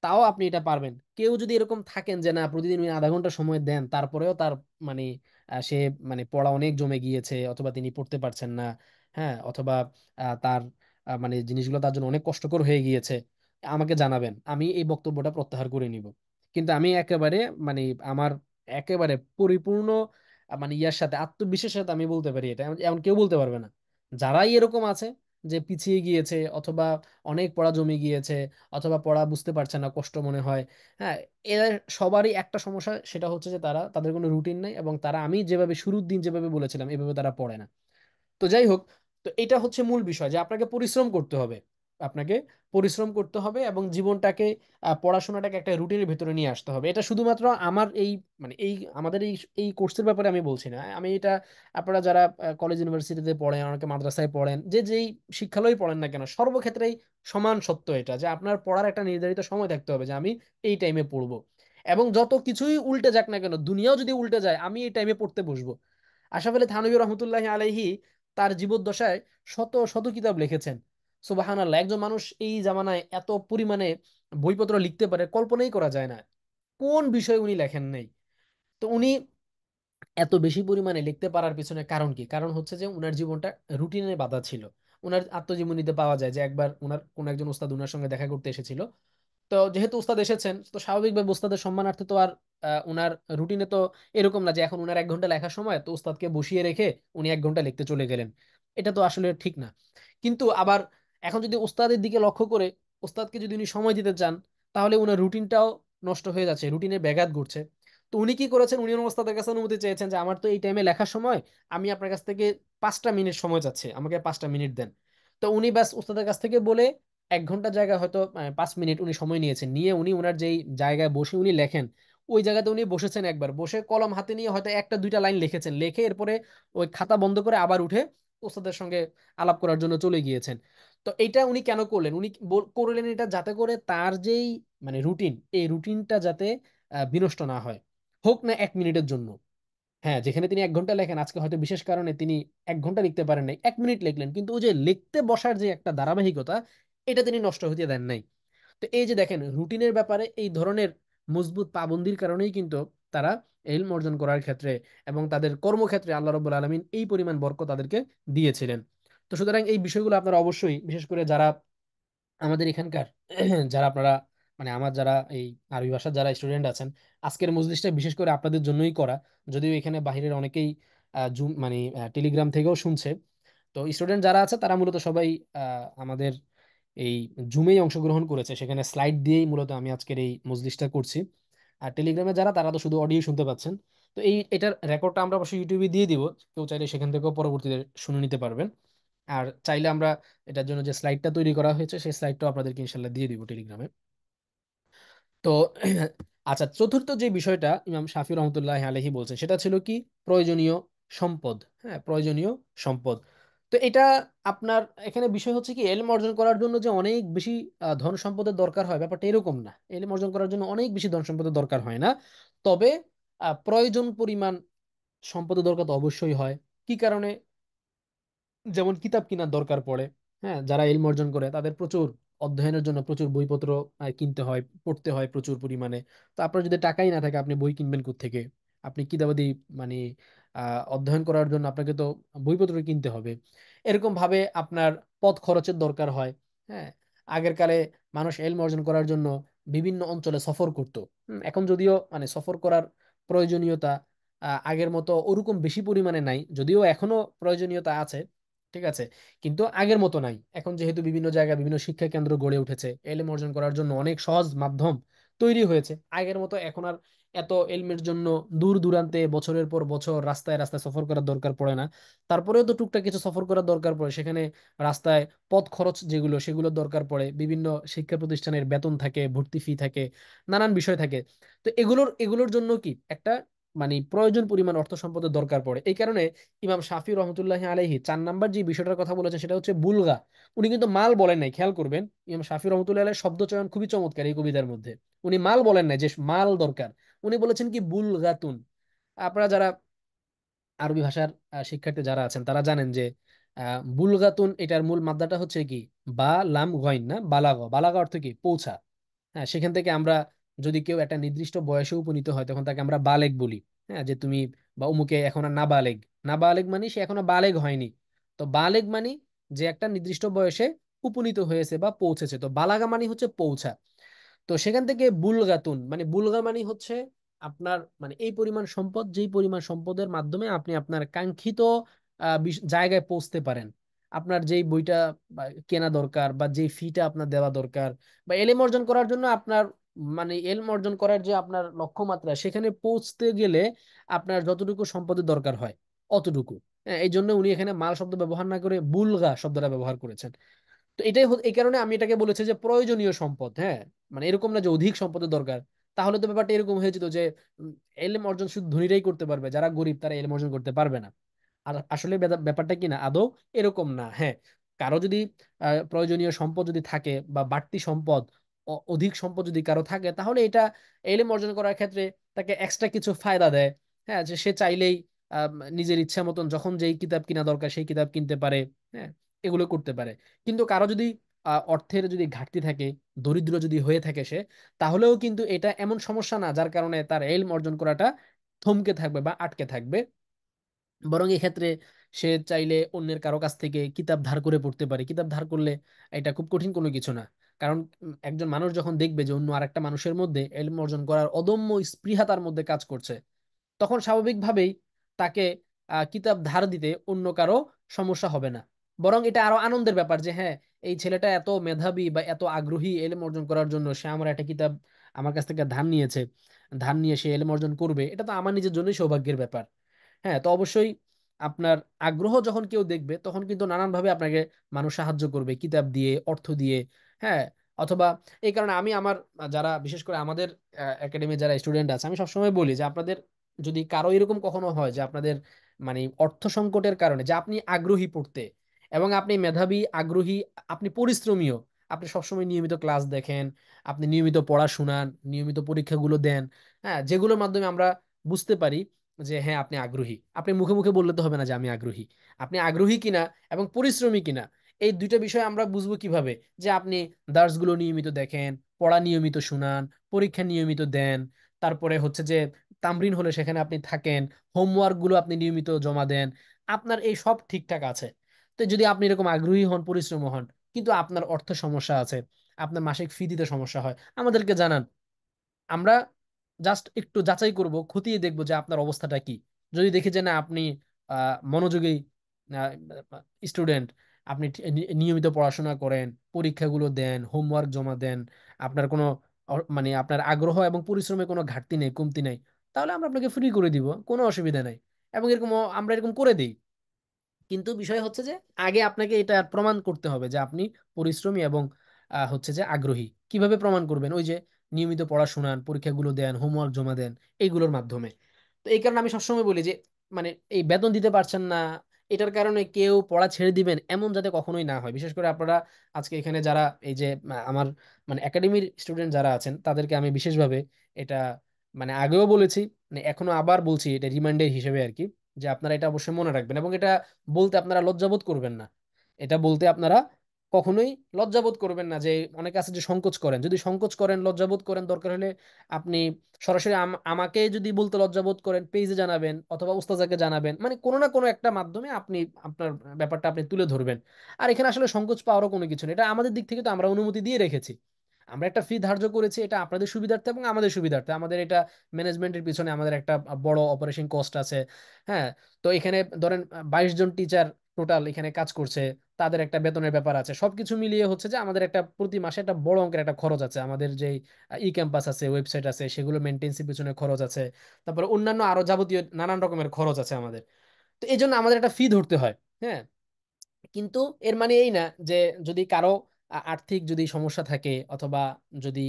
তাও আপনি এটা পারবেন। কেউ যদি এরকম থাকেন যে না প্রতিদিন উনি আধা ঘন্টা সময় দেন তারপরেও তার মানে সে মানে পড়া অনেক জমে গিয়েছে, অথবা তিনি পড়তে পারছেন না, হ্যাঁ, অথবা তার মানে জিনিসগুলো তার জন্য অনেক কষ্টকর হয়ে গিয়েছে, আমাকে জানাবেন, আমি এই বক্তব্যটা প্রত্যাহার করে নিব। কিন্তু আমি একেবারে মানে আমার একেবারে পরিপূর্ণ মানে ইয়ার সাথে আত্মবিশ্বাসের সাথে আমি বলতে পারি এটা, এমন এমন কেউ বলতে পারবে না। যারাই এরকম আছে যে পিছিয়ে গিয়েছে, অথবা অনেক পড়া জমে গিয়েছে, অথবা পড়া বুঝতে পারছে না, কষ্ট মনে হয়, হ্যাঁ, এদের সবারই একটা সমস্যা, সেটা হচ্ছে যে তাদের কোনো রুটিন নেই, এবং তারা আমি যেভাবে শুরুর দিন যেভাবে বলেছিলাম এভাবে তারা পড়ে না। তো যাই হোক, তো এটা হচ্ছে মূল বিষয় যে আপনাকে পরিশ্রম করতে হবে। আপনাকে পরিশ্রম করতে হবে এবং জীবনটাকে পড়াশোনাটাকে একটা রুটিনের ভিতরে নিয়ে আসতে হবে। এটা শুধুমাত্র আমার এই মানে এই আমাদের এই এই কোর্সের ব্যাপারে আমি বলছি না, আমি এটা আপনারা যারা কলেজ ইউনিভার্সিটিতে পড়েন, অনেকে মাদ্রাসায় পড়েন, যে যেই শিক্ষালয় পড়েন না কেন, সর্বক্ষেত্রেই সমান সত্য এটা যে আপনার পড়ার একটা নির্ধারিত সময় থাকতে হবে যে আমি এই টাইমে পড়বো। এবং যত কিছুই উল্টে যাক না কেন, দুনিয়াও যদি উল্টে যায়, আমি এই টাইমে পড়তে বসবো। আশরাফ আলী থানভী রহমতুল্লাহ আলাইহি তার জীবদ্দশায় শত শত কিতাব লিখেছেন। সুবহানাল্লাহ, একজন মানুষ এই জামানায় এত পরিমাণে বইপত্র লিখতে পারে কল্পনাই করা যায় না। কোন বিষয়ে উনি লেখেন নাই? তো উনি এত বেশি পরিমাণে লিখতে পারার পিছনে কারণ কি? কারণ হচ্ছে যে উনার জীবনটা রুটিনে বাঁধা ছিল। উনার আত্মজীবনীতে পাওয়া যায় যে একবার উনার কোন একজন উস্তাদ উনার সঙ্গে দেখা করতে এসেছিল। তো যেহেতু উস্তাদ এসেছেন তো স্বাভাবিকভাবে উস্তাদের সম্মানার্থে তো আর উনার রুটিনে তো এরকম না যে এখন উনার 1 ঘন্টা লেখার সময় তো উস্তাদকে বসিয়ে রেখে উনি 1 ঘন্টা লিখতে চলে গেলেন। এটা তো আসলে ঠিক না। কিন্তু আবার এখন যদি উস্তাদের দিকে লক্ষ্য করে উস্তাদকে যদি উনি সময় দিতে চান, তাহলে উনার রুটিনটাও নষ্ট হয়ে যাচ্ছে, রুটিনে ব্যাঘাত ঘটছে। তো উনি কি করেছেন, উনি ওনার উস্তাদের কাছে অনুমতি চেয়েছেন যে আমার তো এই টাইমে লেখার সময়, আমি আপনার কাছ থেকে 5টা মিনিট সময় চাচ্ছি, আমাকে 5টা মিনিট দেন। তো উনি ব্যাস উস্তাদের কাছ থেকে বলে 1 ঘন্টার জায়গায় হয়তো 5 মিনিট উনি সময় নিয়েছেন, নিয়ে উনি ওনার যেই জায়গায় বসে উনি লেখেন ওই জায়গাতে উনি বসেছেন, একবার বসে কলম হাতে নিয়ে হয়তো একটা দুইটা লাইন লিখেছেন, লিখে এরপরে ওই খাতা বন্ধ করে আবার উঠে ওস্তাদের সঙ্গে আলাপ করার জন্য চলে গিয়েছেন। তো এটা উনি কেন করলেন? উনি করলেন এটা যাতে করে তার যেই মানে রুটিন, এই রুটিনটা যাতে বিনষ্ট না হয়, হোক না 1 মিনিটের জন্য। হ্যাঁ, যেখানে তিনি 1 ঘন্টা লেখেন, আজকে হয়তো বিশেষ কারণে তিনি 1 ঘন্টা লিখতে পারেন নাই, 1 মিনিট লিখলেন, কিন্তু ওই যে লিখতে বসার যে একটা ধারাবাহিকতা, এটা তিনি নষ্ট হতে দেন নাই। তো এই যে দেখেন রুটিনের ব্যাপারে এই ধরনের মজবুত পাবন্দির কারণেই কিন্তু তারা ইলম অর্জন করার ক্ষেত্রে এবং তাদের কর্মক্ষেত্রে আল্লাহ রাব্বুল আলামিন এই পরিমাণ বরকত তাদেরকে দিয়েছিলেন। তো সুতরাং এই বিষয়গুলো আপনারা অবশ্যই, বিশেষ করে যারা আমাদের এখানকার যারা আপনারা মানে আমার যারা এই আরবি ভাষার যারা স্টুডেন্ট আছেন, আজকের মজলিসটা বিশেষ করে আপনাদের জন্যই করা। যদিও এখানে বাহিরের অনেকেই জুম মানে টেলিগ্রাম থেকেও শুনছে। তো স্টুডেন্ট যারা আছে তারা মূলত সবাই আমাদের এই জুমেই অংশগ্রহণ করেছে, সেখানে স্লাইড দিয়েই মূলত আমি আজকের এই মজলিসটা করছি। আর টেলিগ্রামে যারা, তারা তো শুধু অডিও শুনতে পাচ্ছেন। তো এটার রেকর্ডটা আমরা অবশ্যই ইউটিউবে দিয়ে দিব, কেউ চাইলে সেখান থেকেও পরবর্তীতে শুনে নিতে পারবেন। আর চাইলে আমরা এটার জন্য যে স্লাইডটা তৈরি করা হয়েছে সেই স্লাইডটাও আপনাদেরকে ইনশাল্লাহ দিয়ে দিব টেলিগ্রামে। তো আচ্ছা, চতুর্থ যে বিষয়টা ইমাম শাফি রহমতুল্লাহ আলাইহি বলছেন সেটা ছিল কি? প্রয়োজনীয় সম্পদ। হ্যাঁ, প্রয়োজনীয় সম্পদ। তো এটা আপনার এখানে বিষয় হচ্ছে কি, এলম অর্জন করার জন্য যে অনেক বেশি ধন সম্পদের দরকার হয়, ব্যাপারটা এরকম না। এলম অর্জন করার জন্য অনেক বেশি ধন সম্পদের দরকার হয় না। তবে প্রয়োজন পরিমাণ সম্পদের দরকার তো অবশ্যই হয়। কি কারণে? যেমন কিতাব কেনার দরকার পড়ে। হ্যাঁ, যারা ইলম অর্জন করে তাদের প্রচুর অধ্যয়নের জন্য প্রচুর বইপত্র কিনতে হয়, পড়তে হয় প্রচুর পরিমাণে। তো আপনার যদি টাকাই না থাকে, আপনি বই কিনবেন কোত্থেকে? আপনি কিতাবাদি মানে অধ্যয়ন করার জন্য আপনাকে তো বইপত্র কিনতে হবে। এরকম ভাবে আপনার পথ খরচের দরকার হয়। হ্যাঁ, আগের কালে মানুষ ইলম অর্জন করার জন্য বিভিন্ন অঞ্চলে সফর করত। এখন যদিও মানে সফর করার প্রয়োজনীয়তা আগের মতো ওরকম বেশি পরিমাণে নাই, যদিও এখনো প্রয়োজনীয়তা আছে। ঠিক আছে, কিন্তু আগের মতো নাই। এখন যেহেতু বিভিন্ন জায়গায় বিভিন্ন শিক্ষা কেন্দ্র গড়ে উঠেছে, এলএম অর্জন করার জন্য অনেক সহজ মাধ্যম তৈরি হয়েছে। আগের মতো এখন আর এত এলমের জন্য দূর দূরান্তে বছরের পর বছর রাস্তায় রাস্তায় সফর করার দরকার পড়ে না। তারপরেও তো টুকটাক কিছু সফর করার দরকার পড়ে, সেখানে রাস্তায় পথ খরচ যেগুলো সেগুলো দরকার পড়ে, বিভিন্ন শিক্ষা প্রতিষ্ঠানের বেতন থাকে, ভর্তি ফি থাকে, নানান বিষয় থাকে। তো এগুলোর জন্য কি একটা মানে প্রয়োজন পরিমাণ অর্থ সম্পদের দরকার পড়ে। এই কারণে ইমাম শাফি রহমতুল্লাহ আলাইহি 4 নাম্বার যে বিষয়টার কথা বলেছেন সেটা হচ্ছে বুলগা। উনি কিন্তু মাল বলেন নাই, খেয়াল করবেন। ইমাম শাফি রহমতুল্লাহ আলাইহি শব্দ চয়ন খুবই চমৎকার এই কবিতার মধ্যে। উনি মাল বলেন নাই যে মাল দরকার, উনি বলেছেন কি বুলগাতুন। আপনারা যারা আরবি ভাষার শিক্ষার্থী যারা আছেন তারা জানেন যে বুলগাতুন এটার মূল মাদ্দাটা হচ্ছে কি? বা লাম গইন না, বালাগা। বালাগা অর্থ কি? পৌঁছা। হ্যাঁ, সেখান থেকে আমরা যদি কেউ একটা নির্দিষ্ট বয়সে উপনীত হয় তখন তাকে আমরা বালেগ বলি। হ্যাঁ, যে তুমি বা অমুকে এখন আর নাবালেগ। নাবালেগ মানে সে এখনো বালেগ হয়নি। তো বালেগ মানে যে একটা নির্দিষ্ট বয়সে উপনীত হয়েছে বা পৌঁছেছে। তো বালাগা মানে হচ্ছে পৌঁছা। তো সেখান থেকে বুলগাতুন মানে বুলগা মানে হচ্ছে আপনার মানে এই পরিমাণ সম্পদ, যেই পরিমাণ সম্পদের মাধ্যমে আপনি আপনার কাঙ্ক্ষিত জায়গায় পৌঁছতে পারেন। আপনার যেই বইটা বা কেনা দরকার বা যেই ফিটা আপনার দেওয়া দরকার, বা এলেম অর্জন করার জন্য আপনার মানে এলম অর্জন করার যে আপনার লক্ষ্যমাত্রা সেখানে পৌঁছতে গেলে আপনার যতটুকু সম্পদের দরকার হয় অতটুকু। হ্যাঁ, এই জন্য উনি এখানে মাল শব্দ ব্যবহার না করে বুলগা শব্দটা ব্যবহার করেছেন। তো এটাই এই কারণে আমি এটাকে বলেছি যে প্রয়োজনীয় সম্পদ। হ্যাঁ, মানে এরকম না যে অধিক সম্পদের দরকার। তাহলে তো ব্যাপারটা এরকম হয়ে যেত যে এলএম অর্জন শুধু ধনীরাই করতে পারবে, যারা গরিব তারা এলএম অর্জন করতে পারবে না। আর আসলে ব্যাপারটা কি না, আদৌ এরকম না। হ্যাঁ, কারো যদি প্রয়োজনীয় সম্পদ যদি থাকে বা বাড়তি সম্পদ, অধিক সম্পদ যদি কারো থাকে, তাহলে এটা এলএম অর্জন করার ক্ষেত্রে তাকে এক্সট্রা কিছু ফায়দা দেয়। হ্যাঁ, যে সে চাইলেই নিজের ইচ্ছা মতন যখন যেই কিতাব কিনা দরকার সেই কিতাব কিনতে পারে। হ্যাঁ, এগুলো করতে পারে। কিন্তু কারো যদি অর্থের যদি ঘাটতি থাকে, দরিদ্র যদি হয়ে থাকে সে, তাহলেও কিন্তু এটা এমন সমস্যা না যার কারণে তার এলম অর্জন করাটা থমকে থাকবে বা আটকে থাকবে। বরং এক্ষেত্রে সে চাইলে অন্যের কারো কাছ থেকে কিতাব ধার করে পড়তে পারে। কিতাব ধার করলে এটা খুব কঠিন কোনো কিছু না। কারণ একজন মানুষ যখন দেখবে যে অন্য আরেকটা মানুষের মধ্যে এলম অর্জন করার অদম্য স্পৃহা তার মধ্যে কাজ করছে, তখন স্বাভাবিকভাবেই তাকে কিতাব ধার দিতে অন্য কারো সমস্যা হবে না। বরং এটা আরো আনন্দের ব্যাপার যে হ্যাঁ, এই ছেলেটা এত মেধাবী বা এত আগ্রহী এলেম অর্জন করার জন্য, সে আমার একটা কিতাব আমার কাছ থেকে ধার নিয়েছে। ধার নিয়ে সে এলেম অর্জন করবে, এটা তো আমার নিজের জন্যই সৌভাগ্যের ব্যাপার। হ্যাঁ, তো অবশ্যই আপনার আগ্রহ যখন কেউ দেখবে তখন কিন্তু নানানভাবে আপনাকে মানুষ সাহায্য করবে, কিতাব দিয়ে, অর্থ দিয়ে। হ্যাঁ, অথবা এই কারণে আমি আমার যারা বিশেষ করে আমাদের একাডেমির যারা স্টুডেন্ট আছে, আমি সবসময় বলি যে আপনাদের যদি কারো এরকম কখনো হয় যে আপনাদের মানে অর্থ সংকটের কারণে যে আপনি আগ্রহী পড়তে এবং আপনি মেধাবী, আগ্রহী, আপনি পরিশ্রমীও, আপনি সবসময় নিয়মিত ক্লাস দেখেন, আপনি নিয়মিত পড়াশোনান, নিয়মিত পরীক্ষাগুলো দেন। হ্যাঁ, যেগুলোর মাধ্যমে আমরা বুঝতে পারি যে হ্যাঁ আপনি আগ্রহী। আপনি মুখে মুখে বললে তো হবে না যে আমি আগ্রহী। আপনি আগ্রহী কিনা এবং পরিশ্রমী কিনা, এই দুইটা বিষয় আমরা বুঝবো কিভাবে? যে আপনি দার্সগুলো নিয়মিত দেখেন, পড়া নিয়মিত শুনান, পরীক্ষা নিয়মিত দেন, তারপরে হচ্ছে যে তামরিন হলে সেখানে আপনি থাকেন, হোমওয়ার্ক গুলো আপনি নিয়মিত জমা দেন, আপনার এই সব ঠিকঠাক আছে। তো যদি আপনি এরকম আগ্রহী হন, পরিশ্রম হন, কিন্তু আপনার অর্থ সমস্যা আছে, আপনার মাসিক ফি দিতে সমস্যা হয়, আমাদেরকে জানান। আমরা জাস্ট একটু যাচাই করব, খতিয়ে দেখব যে আপনার অবস্থাটা কি। যদি দেখি যে না আপনি মনোযোগী স্টুডেন্ট, আপনি নিয়মিত পড়াশোনা করেন, পরীক্ষাগুলো দেন, হোমওয়ার্ক জমা দেন, আপনার কোনো মানে আপনার আগ্রহ এবং পরিশ্রমে কোনো ঘাটতি নেই, কমতি নেই, তাহলে আমরা আপনাকে ফ্রি করে দিব, কোনো অসুবিধা নেই। এবং এরকম আমরা এরকম করে দিই। কিন্তু বিষয় হচ্ছে যে আগে আপনাকে এটা প্রমাণ করতে হবে যে আপনি পরিশ্রমী এবং হচ্ছে যে আগ্রহী। কিভাবে প্রমাণ করবেন? ওই যে নিয়মিত পড়াশোনান, পরীক্ষাগুলো দেন, হোমওয়ার্ক জমা দেন, এইগুলোর মাধ্যমে। তো এই কারণে আমি সবসময় বলি যে মানে এই বেতন দিতে পারছেন না, এটার কারণে কেউ পড়া ছেড়ে দিবেন এমন যাতে কখনোই না হয়। বিশেষ করে আপনারা আজকে এখানে যারা এই যে আমার মানে একাডেমির স্টুডেন্ট যারা আছেন তাদেরকে আমি বিশেষভাবে এটা মানে আগেও বলেছি, মানে এখনো আবার বলছি, এটা রিমাইন্ডার হিসেবে আর কি, যে আপনারা এটা অবশ্যই মনে রাখবেন এবং এটা বলতে আপনারা লজ্জাবোধ করবেন না। এটা বলতে আপনারা কখনোই লজ্জাবোধ করবেন না। যে অনেকে আছে যে সংকোচ করেন, যদি সংকোচ করেন লজ্জাবোধ করেন, দরকার হলে আপনি সরাসরি আমাকে যদি বলতে লজ্জাবোধ করেন পেজে জানাবেন অথবা উস্তাদাকে জানাবেন, মানে কোনো না কোনো একটা মাধ্যমে আপনি আপনার ব্যাপারটা আপনি তুলে ধরবেন। আর এখানে আসলে সংকোচ পাওয়ারও কোনো কিছু নেই, এটা আমাদের দিক থেকে তো আমরা অনুমতি দিয়ে রেখেছি। আমরা একটা ফি ধার্য করেছি, এটা আপনাদের সুবিধার্থে এবং আমাদের সুবিধার্থে। আমাদের এটা ম্যানেজমেন্টের পিছনে আমাদের একটা বড় অপারেশন কস্ট আছে। হ্যাঁ, তো এখানে ধরেন 22 জন টিচার টোটাল এখানে কাজ করছে, তাদের একটা বেতনের ব্যাপার আছে, সবকিছু মিলিয়ে হচ্ছে যে আমাদের একটা প্রতি মাসে একটা বড় অঙ্কের একটা খরচ আছে। আমাদের যে ই ক্যাম্পাস আছে, ওয়েবসাইট আছে, সেগুলো মেনটেন্সির পিছনে খরচ আছে। তারপরে অন্যান্য আরো যাবতীয় নানান রকমের খরচ আছে আমাদের। তো এই জন্য আমাদের একটা ফি ধরতে হয়। হ্যাঁ, কিন্তু এর মানে এই না যে যদি কারো আর্থিক যদি সমস্যা থাকে অথবা যদি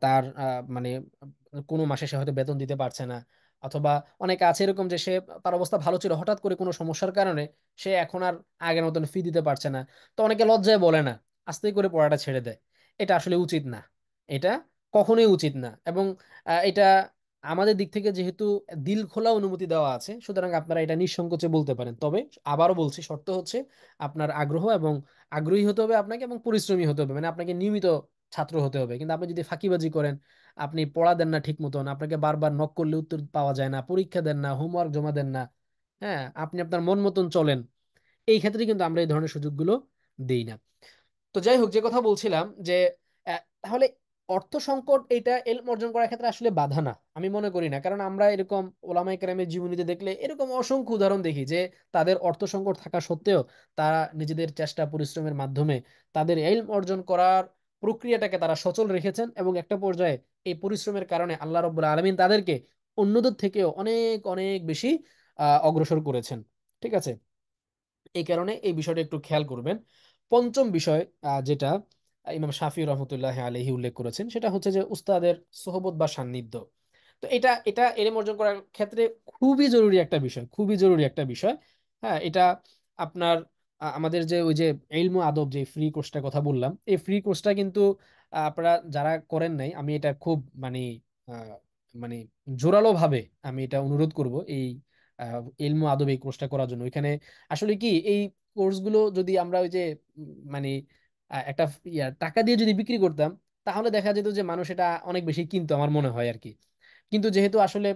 তার মানে কোনো মাসে সে হয়তো বেতন দিতে পারছে না, অথবা অনেকে আছে এরকম যে সে তার অবস্থা ভালো ছিল, হঠাৎ করে কোনো সমস্যার কারণে সে এখন আর আগের মতন ফি দিতে পারছে না, তো অনেকে লজ্জায় বলে না, আস্তে করে পড়াটা ছেড়ে দেয়। এটা আসলে উচিত না, এটা কখনোই উচিত না। এবং এটা আমাদের দিক থেকে যেহেতু দিল খোলা অনুমতি দেওয়া আছে, সুতরাং আপনারা এটা নিঃসংকোচে বলতে পারেন। তবে আবারও বলছি, শর্ত হচ্ছে আপনার আগ্রহ এবং আগ্রহী হতে হবে আপনাকে, এবং পরিশ্রমী হতে হবে, মানে আপনাকে নিয়মিত ছাত্র হতে হবে। কিন্তু আপনি যদি ফাঁকিবাজি করেন, আপনি পড়া দেন না ঠিক মতন, আপনাকে বারবার নক করলে উত্তর পাওয়া যায় না, পরীক্ষা দেন না, হোমওয়ার্ক জমা দেন না, হ্যাঁ, আপনি আপনার মন মতন চলেন, এই ক্ষেত্রে কিন্তু আমরা এই ধরনের সুযোগগুলো দেই না। তো যাই হোক, যে কথা বলছিলাম যে তাহলে অর্থ সংকট এটা এলম অর্জন করার ক্ষেত্রে আসলে বাধা না, আমি মনে করি না। কারণ আমরা এরকম ওলামায়ে কেরামের জীবনীতে দেখলে এরকম অসংখ্য উদাহরণ দেখি যে তাদের অর্থ সংকট থাকা সত্ত্বেও তারা নিজেদের চেষ্টা পরিশ্রমের মাধ্যমে তাদের এলম অর্জন করার প্রক্রিয়াটাকে তারা সচল রেখেছেন, এবং একটা পর্যায়ে এই পরিশ্রমের কারণে আল্লাহ রাব্বুল আলামিন তাদেরকে অন্যদের থেকেও অনেক অনেক বেশি অগ্রসর করেছেন। ঠিক আছে, এই কারণে এই বিষয়টা একটু খেয়াল করবেন। পঞ্চম বিষয় যেটা ইমাম শাফি রহমতুল্লাহ আলাইহি উল্লেখ করেছেন, সেটা হচ্ছে যে উস্তাদের সোহবত বা সান্নিধ্য। তো এটা এটা এলেম অর্জন করার ক্ষেত্রে খুবই জরুরি একটা বিষয়, খুবই জরুরি একটা বিষয়। হ্যাঁ, এটা আপনার আমাদের যে ওই যে ইলমু আদব যে ফ্রি কোর্সটার কথা বললাম, এই ফ্রি কোর্সটা কিন্তু আপনারা যারা করেন নাই, আমি এটা খুব মানে আহ, মানে জোরালো ভাবে আমি এটা অনুরোধ করব এই ইলমু আদব এই কোর্সটা করার জন্য। এখানে আসলে কি এই কোর্সগুলো যদি আমরা ওই যে মানে একটা টাকা দিয়ে যদি বিক্রি করতাম, তাহলে দেখা যেত যে মানুষ এটা অনেক বেশি কিনতো আমার মনে হয় আর কি। কিন্তু যেহেতু আসলে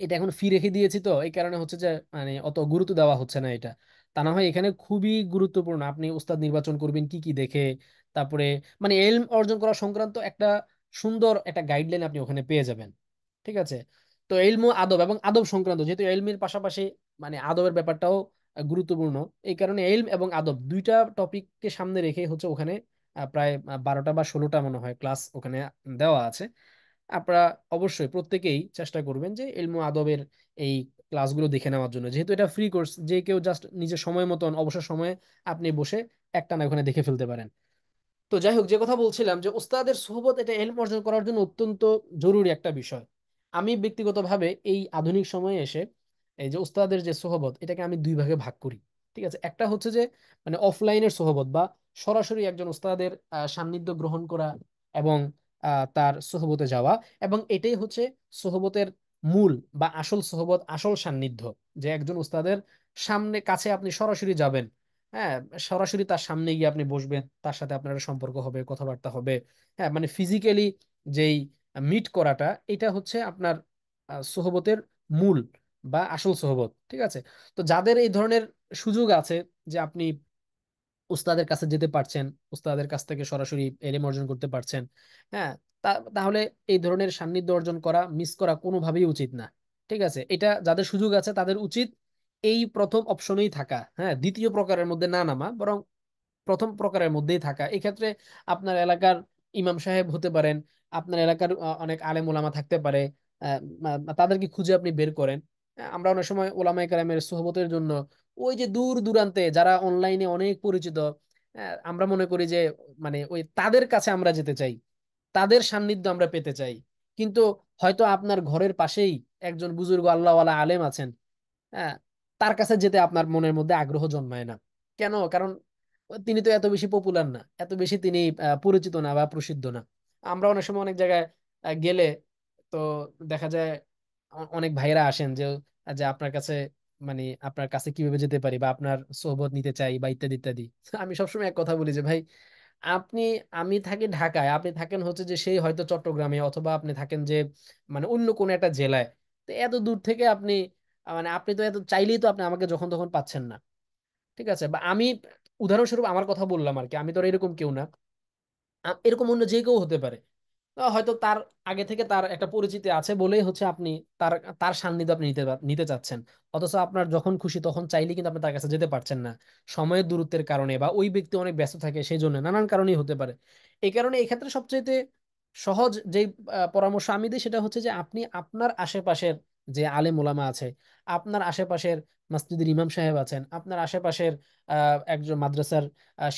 এটা এখন ফি রেখে দিয়েছি, তো এই কারণে হচ্ছে যে মানে অত গুরুত্ব দেওয়া হচ্ছে না এটা। তা না হয় এখানে খুবই গুরুত্বপূর্ণ আপনি উস্তাদ নির্বাচন করবেন কি কি দেখে। তারপরে মানে এলম অর্জন করা সংক্রান্ত একটা সুন্দর একটা গাইডলাইন আপনি ওখানে পেয়ে যাবেন। ঠিক আছে, তো এলমু আদব এবং আদব সংক্রান্ত, যেহেতু এলমের পাশাপাশি মানে আদবের ব্যাপারটাও গুরুত্বপূর্ণ, এই কারণে এলম এবং আদব দুইটা টপিককে সামনে রেখে হচ্ছে ওখানে প্রায় 12টা বা 16টা মনে হয় ক্লাস ওখানে দেওয়া আছে। আপনারা অবশ্যই প্রত্যেকেই চেষ্টা করবেন যে ইলমু আদবের এই ক্লাসগুলো দেখে নেওয়ার জন্য, যেহেতু এটা ফ্রি কোর্স, যে কেউ জাস্ট নিজের সময় মতন অবসর সময়ে আপনি বসে একটা না ওখানে দেখে ফেলতে পারেন। তো যাই হোক, যে কথা বলছিলাম যে উস্তাদের সোহবত এটা ইলম অর্জন করার জন্য অত্যন্ত জরুরি একটা বিষয়। আমি ব্যক্তিগতভাবে এই আধুনিক সময়ে এসে এই যে উস্তাদের যে সোহবত এটাকে আমি দুই ভাগে ভাগ করি। ঠিক আছে, একটা হচ্ছে যে মানে অফলাইনের সোহবত বা সরাসরি একজন উস্তাদের সান্নিধ্য গ্রহণ করা এবং তার সোহবতে যাওয়া, এবং এটাই হচ্ছে সোহবতের মূল বা আসল সোহবত, আসল সান্নিধ্য, যে একজন উস্তাদের সামনে কাছে আপনি সরাসরি যাবেন। হ্যাঁ, সরাসরি তার সামনে গিয়ে আপনি বসবেন, তার সাথে আপনার একটা সম্পর্ক হবে, কথাবার্তা হবে। হ্যাঁ, মানে ফিজিক্যালি যেই মিট করাটা, এটা হচ্ছে আপনার সোহবতের মূল বা আসল সোহবত। ঠিক আছে, তো যাদের এই ধরনের সুযোগ আছে যে আপনি উস্তাদের কাছে যেতে পারছেন, উস্তাদের কাছ থেকে সরাসরি এলেম অর্জন করতে পারছেন, হ্যাঁ, তাহলে এই ধরনের সান্নিধ্য অর্জন করা মিস করা কোনোভাবেই উচিত না। ঠিক আছে, এটা যাদের সুযোগ আছে তাদের উচিত এই প্রথম অপশনেই থাকা, হ্যাঁ, দ্বিতীয় প্রকারের মধ্যে না নামা, বরং প্রথম প্রকারের মধ্যেই থাকা। এক্ষেত্রে আপনার এলাকার ইমাম সাহেব হতে পারেন, আপনার এলাকার অনেক আলেম ওলামা থাকতে পারে, তাদেরকে খুঁজে আপনি বের করেন। আমরা অনেক সময় ওলামায়ে কেরামের সোহবতের জন্য ওই যে দূর দূরান্তে যারা অনলাইনে অনেক পরিচিত, আমরা মনে করি যে মানে ওই তাদের কাছে আমরা যেতে চাই। তাদের সান্নিধ্য আমরা পেতে চাই। কিন্তু হয়তো আপনার ঘরের পাশেই একজন বুজুর্গ আল্লাহওয়ালা আলেম আছেন, হ্যাঁ, তার কাছে যেতে আপনার মনের মধ্যে আগ্রহ জন্মায় না। কেন? কারণ তিনি তো এত বেশি পপুলার না, এত বেশি তিনি পরিচিত না বা প্রসিদ্ধ না। আমরা অনেক সময় অনেক জায়গায় গেলে তো দেখা যায় অনেক ভাইরা আসেন যে যে আপনার কাছে, মানে আপনার কাছে কিভাবে যেতে পারি বা আপনার সোহবত নিতে চাই বা ইত্যাদি ইত্যাদি। আমি সবসময় এক কথা বলি যে ভাই, আপনি, আমি থাকি ঢাকায়, আপনি থাকেন হচ্ছে যে সেই হয়তো চট্টগ্রামে, অথবা আপনি থাকেন যে মানে অন্য কোনো একটা জেলায়। তো এত দূর থেকে আপনি মানে আপনি তো এত চাইলেই তো আপনি আমাকে যখন তখন পাচ্ছেন না। ঠিক আছে, বা আমি উদাহরণস্বরূপ আমার কথা বললাম আর কি, আমি তো আর এরকম কেউ না। এরকম অন্য যে কেউ হতে পারে। হয়তো তার আগে থেকে তার একটা পরিচিতি আছে বলেই হচ্ছে আপনি তার তার সান্নিধ্য আপনি নিতে চাচ্ছেন। অথচ আপনার যখন খুশি তখন চাইলে কিন্তু আপনি তার কাছে যেতে পারছেন না, সময়ের দূরত্বের কারণে, বা ওই ব্যক্তি অনেক ব্যস্ত থাকে সেই জন্য, নানান কারণেই হতে পারে। এই কারণে এই ক্ষেত্রে সবচেয়ে সহজ যে পরামর্শ আমি দিই সেটা হচ্ছে যে আপনি আপনার আশেপাশের যে আলেম ওলামা আছে, আপনার আশেপাশের মসজিদের ইমাম সাহেব আছেন, আপনার আশেপাশের একজন মাদ্রাসার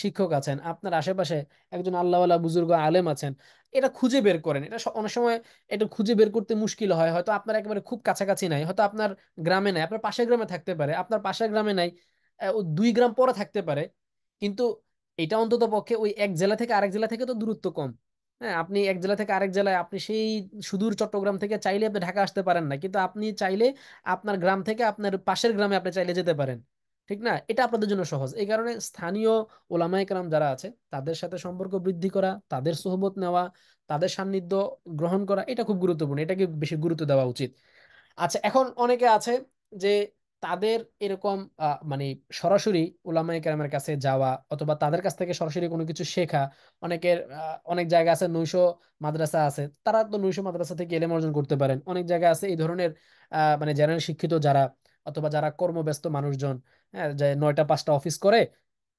শিক্ষক আছেন, আপনার আশেপাশে একজন আল্লাহওয়ালা বুজুর্গ আলেম আছেন, এটা খুঁজে বের করেন। এটা অনেক সময় এটা খুঁজে বের করতে মুশকিল হয়, হয়তো আপনার একেবারে খুব কাছাকাছি নাই, হয়তো আপনার গ্রামে নাই, আপনার পাশের গ্রামে থাকতে পারে, আপনার পাশের গ্রামে নাই, ও 2 গ্রাম পরে থাকতে পারে। কিন্তু এটা অন্তত পক্ষে ওই এক জেলা থেকে আরেক জেলা থেকে তো দূরত্ব কম। হ্যাঁ, আপনি এক জেলা থেকে আরেক জেলায়, আপনি সেই সুদূর চট্টগ্রাম থেকে চাইলে আপনি ঢাকা আসতে পারেন না, কিন্তু আপনি চাইলে আপনার গ্রাম থেকে আপনার পাশের গ্রামে আপনি চাইলে যেতে পারেন। ঠিক না? এটা আপনাদের জন্য সহজ। এই কারণে স্থানীয় ওলামায়ে কেরাম যারা আছে তাদের সাথে সম্পর্ক বৃদ্ধি করা, তাদের সোহবত নেওয়া, তাদের সান্নিধ্য গ্রহণ করা, এটা খুব গুরুত্বপূর্ণ, এটাকে বেশি গুরুত্ব দেওয়া উচিত। আচ্ছা, এখন অনেকে আছে যে তাদের এরকম মানে সরাসরি উলামায়ে কেরামের কাছে যাওয়া অথবা তাদের কাছ থেকে সরাসরি কোনো কিছু শেখা, অনেকের অনেক জায়গা আছে নৈশ মাদ্রাসা আছে, তারা তো নৈশ মাদ্রাসা থেকে এলেম অর্জন করতে পারেন। অনেক জায়গা আছে এই ধরনের মানে জেনারেল শিক্ষিত যারা, অথবা যারা কর্মব্যস্ত মানুষজন, হ্যাঁ, যে 9টা 5টা অফিস করে,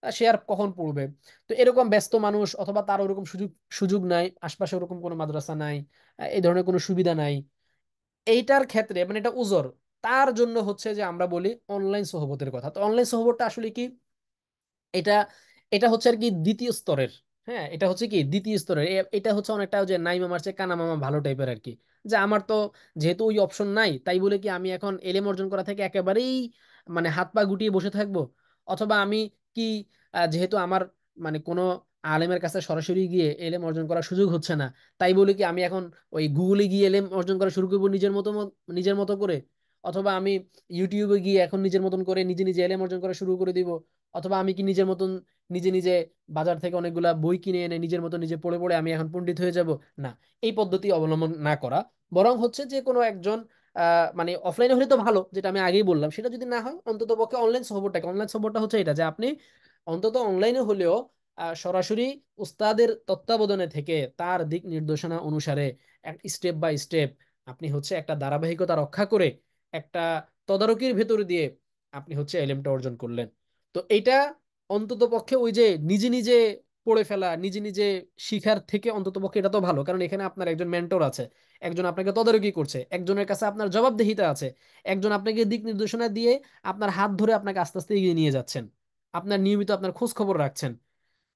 সে আর কখন পড়বে? তো এরকম ব্যস্ত মানুষ, অথবা তার ওরকম সুযোগ সুযোগ নাই, আশপাশে ওরকম কোনো মাদ্রাসা নাই, এই ধরনের কোনো সুবিধা নাই, এইটার ক্ষেত্রে মানে এটা উজর, তার জন্য হচ্ছে যে আমরা বলি অনলাইন সহবতের কথা। তো অনলাইন সহবতটা আসলে কি? এটা এটা হচ্ছে আর কি দ্বিতীয় স্তরের। হ্যাঁ, এটা হচ্ছে কি দ্বিতীয় স্তরের। এটা হচ্ছে অনেকটা যে নাই মামার চেয়ে কানা মামা ভালো টাইপের আর কি। যে আমার তো যেহেতু ওই অপশন নাই, তাই বলে কি আমি এখন এলেম অর্জন করা থেকে একেবারেই মানে হাত পা গুটিয়ে বসে থাকবো? অথবা আমি কি যেহেতু আমার মানে কোনো আলেমের কাছে সরাসরি গিয়ে এলেম অর্জন করার সুযোগ হচ্ছে না, তাই বলে কি আমি এখন ওই গুগলে গিয়ে এলেম অর্জন করা শুরু করবো নিজের মতো করে? অথবা আমি ইউটিউবে গিয়ে এখন নিজের মতন করে নিজে নিজে এলেম অর্জন করা শুরু করে দিব? অথবা আমি কি নিজের মতন নিজে নিজে বাজার থেকে অনেকগুলা বই কিনে এনে নিজের মতো নিজে পড়ে পড়ে আমি এখন পণ্ডিত হয়ে যাব? না, এই পদ্ধতি অবলম্বন না করা, বরং হচ্ছে যে কোনো একজন মানে অফলাইনে হলে তো ভালো, যেটা আমি আগেই বললাম, সেটা যদি না হয় অন্তত পক্ষে অনলাইন সফরটা হচ্ছে এটা যে আপনি অন্তত অনলাইনে হলেও সরাসরি উস্তাদের তত্ত্বাবধানে থেকে তার দিক নির্দেশনা অনুসারে এক স্টেপ বাই স্টেপ আপনি হচ্ছে একটা ধারাবাহিকতা রক্ষা করে একটা তদারকির ভেতর দিয়ে আপনি হচ্ছে এলএমটা অর্জন করলেন। তো এইটা অন্তত পক্ষে ওই যে নিজে নিজে পড়ে ফেলা, নিজে নিজে শিখার থেকে অন্তত পক্ষে এটা তো ভালো, কারণ এখানে আপনার একজন মেন্টর আছে, একজন আপনাকে তদারকি করছে, একজনের কাছে আপনার জবাবদিহিতা আছে, একজন আপনাকে দিক নির্দেশনা দিয়ে আপনার হাত ধরে আপনাকে আস্তে আস্তে এগিয়ে নিয়ে যাচ্ছেন, আপনার নিয়মিত আপনার খোঁজ খবর রাখছেন।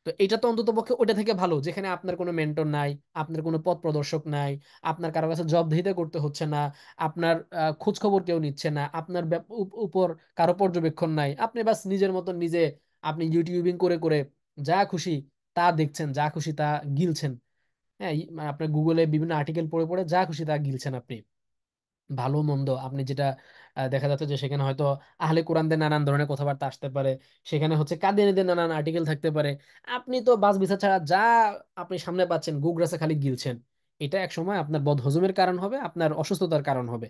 তো এটা তো অন্তত পক্ষে ওটা থেকে ভালো, যেখানে আপনার কোনো মেন্টর নাই, আপনার কোনো পথ প্রদর্শক নাই, আপনার কারো কাছে জবাবদিহিতা করতে হচ্ছে না, আপনার খোঁজ খবর কেউ নিচ্ছে না, আপনার উপর কারো পর্যবেক্ষণ নাই, আপনি বাস নিজের মতন নিজে আপনি ইউটিউবিং করে করে যা খুশি তা দেখছেন, যা খুশি তা গিলছেন। হ্যাঁ, মানে আপনার গুগলে বিভিন্ন আর্টিকেল পড়ে পড়ে যা খুশি তা গিলছেন আপনি, ভালো মন্দ আপনি যেটা দেখা যাচ্ছে যে সেখানে হয়তো আহলে কোরআনদের নানান ধরনের কথাবার্তা আসতে পারে, সেখানে হচ্ছে কাদিয়ানীদের নানান আর্টিকেল থাকতে পারে। আপনি তো বাস বিচার ছাড়া যা আপনি সামনে পাচ্ছেন গুগরাসে খালি গিলছেন। এটা এক সময় আপনার বদহজমের কারণ হবে, আপনার অসুস্থতার কারণ হবে।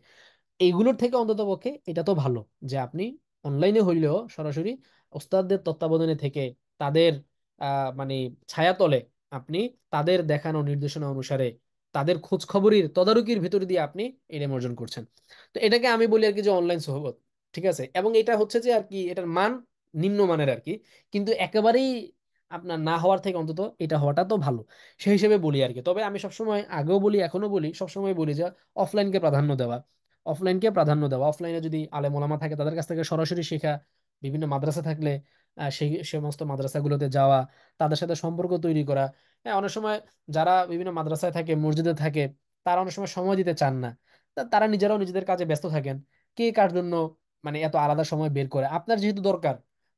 এইগুলোর থেকে অন্তত পক্ষে এটা তো ভালো যে আপনি অনলাইনে হইলেও সরাসরি ওস্তাদদের তত্ত্বাবধানে থেকে তাদের মানে ছায়াতলে আপনি তাদের দেখানো নির্দেশনা অনুসারে তাদের খোঁজ খবরের তদারকির ভিতর দিয়ে আপনি এলেম অর্জন করছেন। তো এটাকে আমি বলি আর কি যে অনলাইন সোহবত। ঠিক আছে, এবং এটা হচ্ছে যে আর কি এটার মান নিম্ন মানের আর কি, কিন্তু একেবারেই আপনার না হওয়ার থেকে অন্তত এটা হওয়াটা তো ভালো, সেই হিসেবে বলি আর কি। তবে আমি সবসময় আগেও বলি এখনো বলি, সবসময় বলি যে অফলাইনকে প্রাধান্য দেওয়া, অফলাইনে যদি আলেম ওলামা থাকে তাদের কাছ থেকে সরাসরি শেখা, বিভিন্ন মাদ্রাসা থাকলে সেই সমস্ত মাদ্রাসাগুলোতে যাওয়া, তাদের সাথে সম্পর্ক তৈরি করা। হ্যাঁ, অনেক সময় যারা বিভিন্ন মাদ্রাসায় থাকে, মসজিদে থাকে, তারা অনেক সময় সময় দিতে চান না। তারা নিজেরাও নিজেদের কাজে ব্যস্ত থাকেন। কে কার জন্য মানে এত আলাদা সময় বের করে? আপনার যেহেতু দরকার,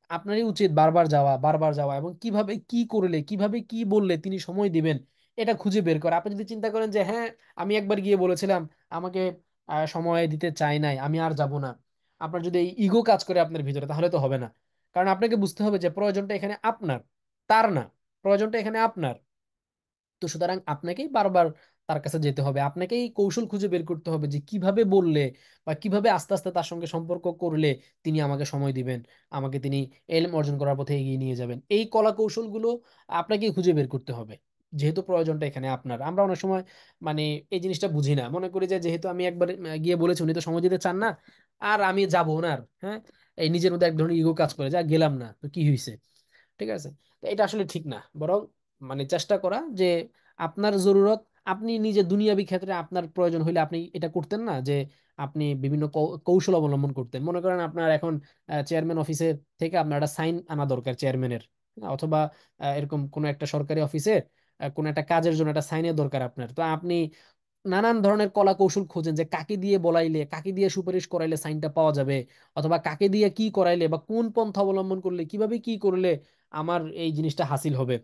আপনারই উচিত বারবার যাওয়া, বারবার যাওয়া, এবং কিভাবে কি করলে, কিভাবে কি বললে তিনি সময় দিবেন, এটা খুঁজে বের করা। আপনি যদি চিন্তা করেন যে হ্যাঁ, আমি একবার গিয়ে বলেছিলাম, আমাকে সময় দিতে চাই নাই, আমি আর যাব না, আপনার যদি এই ইগো কাজ করে আপনার ভিতরে, তাহলে তো হবে না। কারণ আপনাকে বুঝতে হবে যে প্রয়োজনটা এখানে আপনার, তার না। প্রয়োজনটা এখানে আপনার। তো সুতরাং আপনাকেই বারবার তার কাছে যেতে হবে, আপনাকেই কৌশল খুঁজে বের করতে হবে যে কিভাবে বললে বা কিভাবে আস্তে আস্তে তার সঙ্গে সম্পর্ক করলে তিনি আমাকে সময় দিবেন, আমাকে তিনি এলম অর্জন করার পথে এগিয়ে নিয়ে যাবেন। এই কলা কৌশলগুলো আপনাকেই খুঁজে বের করতে হবে, যেহেতু প্রয়োজনটা এখানে আপনার। আমরা অনেক সময় মানে এই জিনিসটা বুঝি না, মনে করি যে যেহেতু আমি একবার গিয়ে বলেছি, উনি তো সময় দিতে চান না, আর আমি যাবো না আর। হ্যাঁ, এই নিজের মধ্যে এক ধরনের ইগো কাজ করে, যা গেলাম না তো কি হয়েছে। ঠিক আছে? তো এটা আসলে ঠিক না, বরং মানে চেষ্টা করা যে আপনার জরুরত, আপনি নিজে দুনিয়াবি ক্ষেত্রে আপনার প্রয়োজন হইলে আপনি এটা করতেন না, যে আপনি বিভিন্ন কৌশল অবলম্বন করতেন। মনে করেন আপনার এখন চেয়ারম্যান অফিসে থেকে আপনার একটা সাইন আনা দরকার চেয়ারম্যানের, অথবা এরকম কোনো একটা সরকারি অফিসে কোনো একটা কাজের জন্য একটা সাইনের দরকার আপনার। তো আপনি নানান ধরনের কলা কৌশল খোঁজেন যে কাকে দিয়ে বলাইলে, কাকে দিয়ে সুপারিশ করাইলে সাইনটা পাওয়া যাবে, অথবা কাকে দিয়ে কি করাইলে বা কোন পন্থা অবলম্বন করলে, কিভাবে কি করলে আমার এই জিনিসটা হাসিল হবে।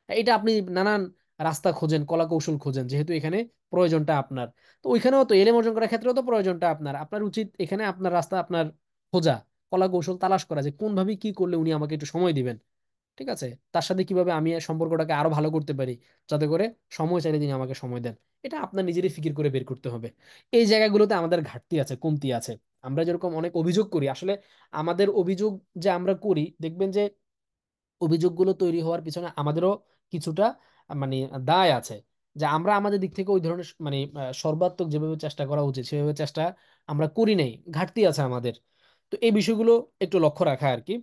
এটা আপনি নানান রাস্তা খোঁজেন, কলা কৌশল খোঁজেন, যেহেতু এখানে প্রয়োজনটা আপনার। তো ওইখানেও তো এলেম অর্জন করার ক্ষেত্রেও তো প্রয়োজনটা আপনার। আপনার উচিত এখানে আপনার রাস্তা আপনার খোঁজা, কলা কৌশল তালাশ করা, যে কোন ভাবে কি করলে উনি আমাকে একটু সময় দিবেন। ঠিক আছে? তার সাথে কিভাবে আমি সম্পর্কটাকে আরো ভালো করতে পারি, যাতে করে সময় চাইলে তিনি আমাকে সময় দেন। এটা আপনার নিজেরই ফিকির করে বের করতে হবে। এই জায়গাগুলোতে আমাদের ঘাটতি আছে, কমতি আছে। আমরা যেরকম অনেক অভিযোগ করি, আসলে আমাদের অভিযোগ যে আমরা করি, দেখবেন যে অভিযোগগুলো তৈরি হওয়ার পিছনে আমাদেরও কিছুটা মানে দায় আছে। যে আমরা আমাদের দিক থেকে ওই ধরনের মানে সর্বাত্মক যেভাবে চেষ্টা করা উচিত সেভাবে চেষ্টা আমরা করি নাই, ঘাটতি আছে আমাদের। তো এই বিষয়গুলো একটু লক্ষ্য রাখা আর কি।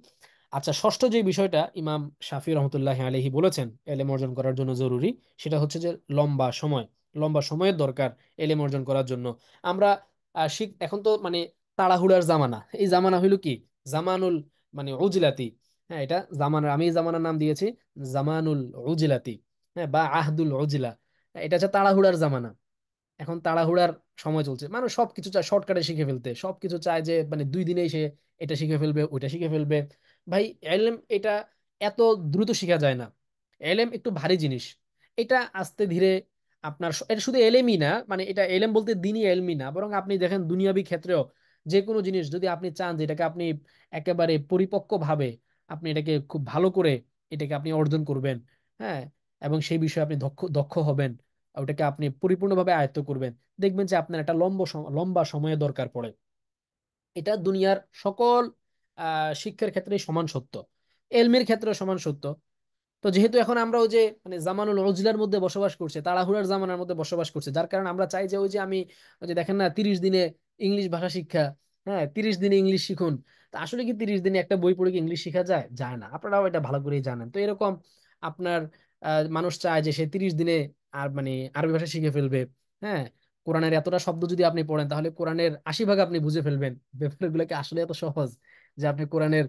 আচ্ছা, ষষ্ঠ যে বিষয়টা ইমাম শাফি রহমতুল্লাহ আলাইহি বলেছেন এলেম অর্জন করার জন্য জরুরি, সেটা হচ্ছে যে লম্বা সময়, লম্বা সময়ের দরকার এলেম অর্জন করার জন্য। আমরা এখন তো মানে তাড়াহুড়ার জামানা, এই জামানা হইলো কি, জামানুল মানে উজলাতি। হ্যাঁ, এটা জামানার, আমি এই জামানার নাম দিয়েছি জামানুল উজলাতি। হ্যাঁ, বা আহদুল উজলা। এটা হচ্ছে তাড়াহুড়ার জামানা। এখন তাড়াহুড়ার সময় চলছে, মানুষ সবকিছু চায় শর্টকাটে শিখে ফেলতে, সবকিছু চায় যে মানে 2 দিনেই সে এটা শিখে ফেলবে, ওইটা শিখে ফেলবে। ভাই, এলএম এটা এত দ্রুত শিখা যায় না। এলএম একটু ভারী জিনিস। এটা আস্তে ধীরে আপনার এটা শুধু এলএমই না, মানে এটা এলএম বলতে দিনই এলমি না, বরং আপনি দেখেন দুনিয়াবি ক্ষেত্রেও যে কোনো জিনিস যদি আপনি চান যে এটাকে আপনি একেবারে পরিপক্ক ভাবে আপনি এটাকে খুব ভালো করে এটাকে আপনি অর্জন করবেন, হ্যাঁ, এবং সেই বিষয়ে আপনি দক্ষ দক্ষ হবেন, ওটাকে আপনি পরিপূর্ণভাবে আয়ত্ত করবেন, দেখবেন যে আপনার একটা লম্বা সময়ের দরকার পড়ে। এটা দুনিয়ার সকল শিক্ষার ক্ষেত্রে সমান সত্য, এলমের ক্ষেত্রে সমান সত্য। তো যেহেতু এখন আমরা ওই যে মানে জামানুল উজলার মধ্যে বসবাস করছে, তাড়াহুড়ার জামানার মধ্যে বসবাস করছে, যার কারণে আমরা চাই যে ওই যে আমি ওই যে দেখেন না 30 দিনে ইংলিশ ভাষা শিক্ষা, হ্যাঁ 30 দিনে ইংলিশ শিখুন। তা আসলে কি 30 দিনে একটা বই পড়ে কি ইংলিশ শিখা যায়? যায় না, আপনারাও এটা ভালো করেই জানেন। তো এরকম আপনার মানুষ চায় যে সে 30 দিনে আর মানে আরবি ভাষা শিখে ফেলবে। হ্যাঁ, কোরআনের এতটা শব্দ যদি আপনি পড়েন, তাহলে কোরআনের 80 ভাগ আপনি বুঝে ফেলবেন। ব্যাপারগুলোকে আসলে এত সহজ যে আপনি কোরআনের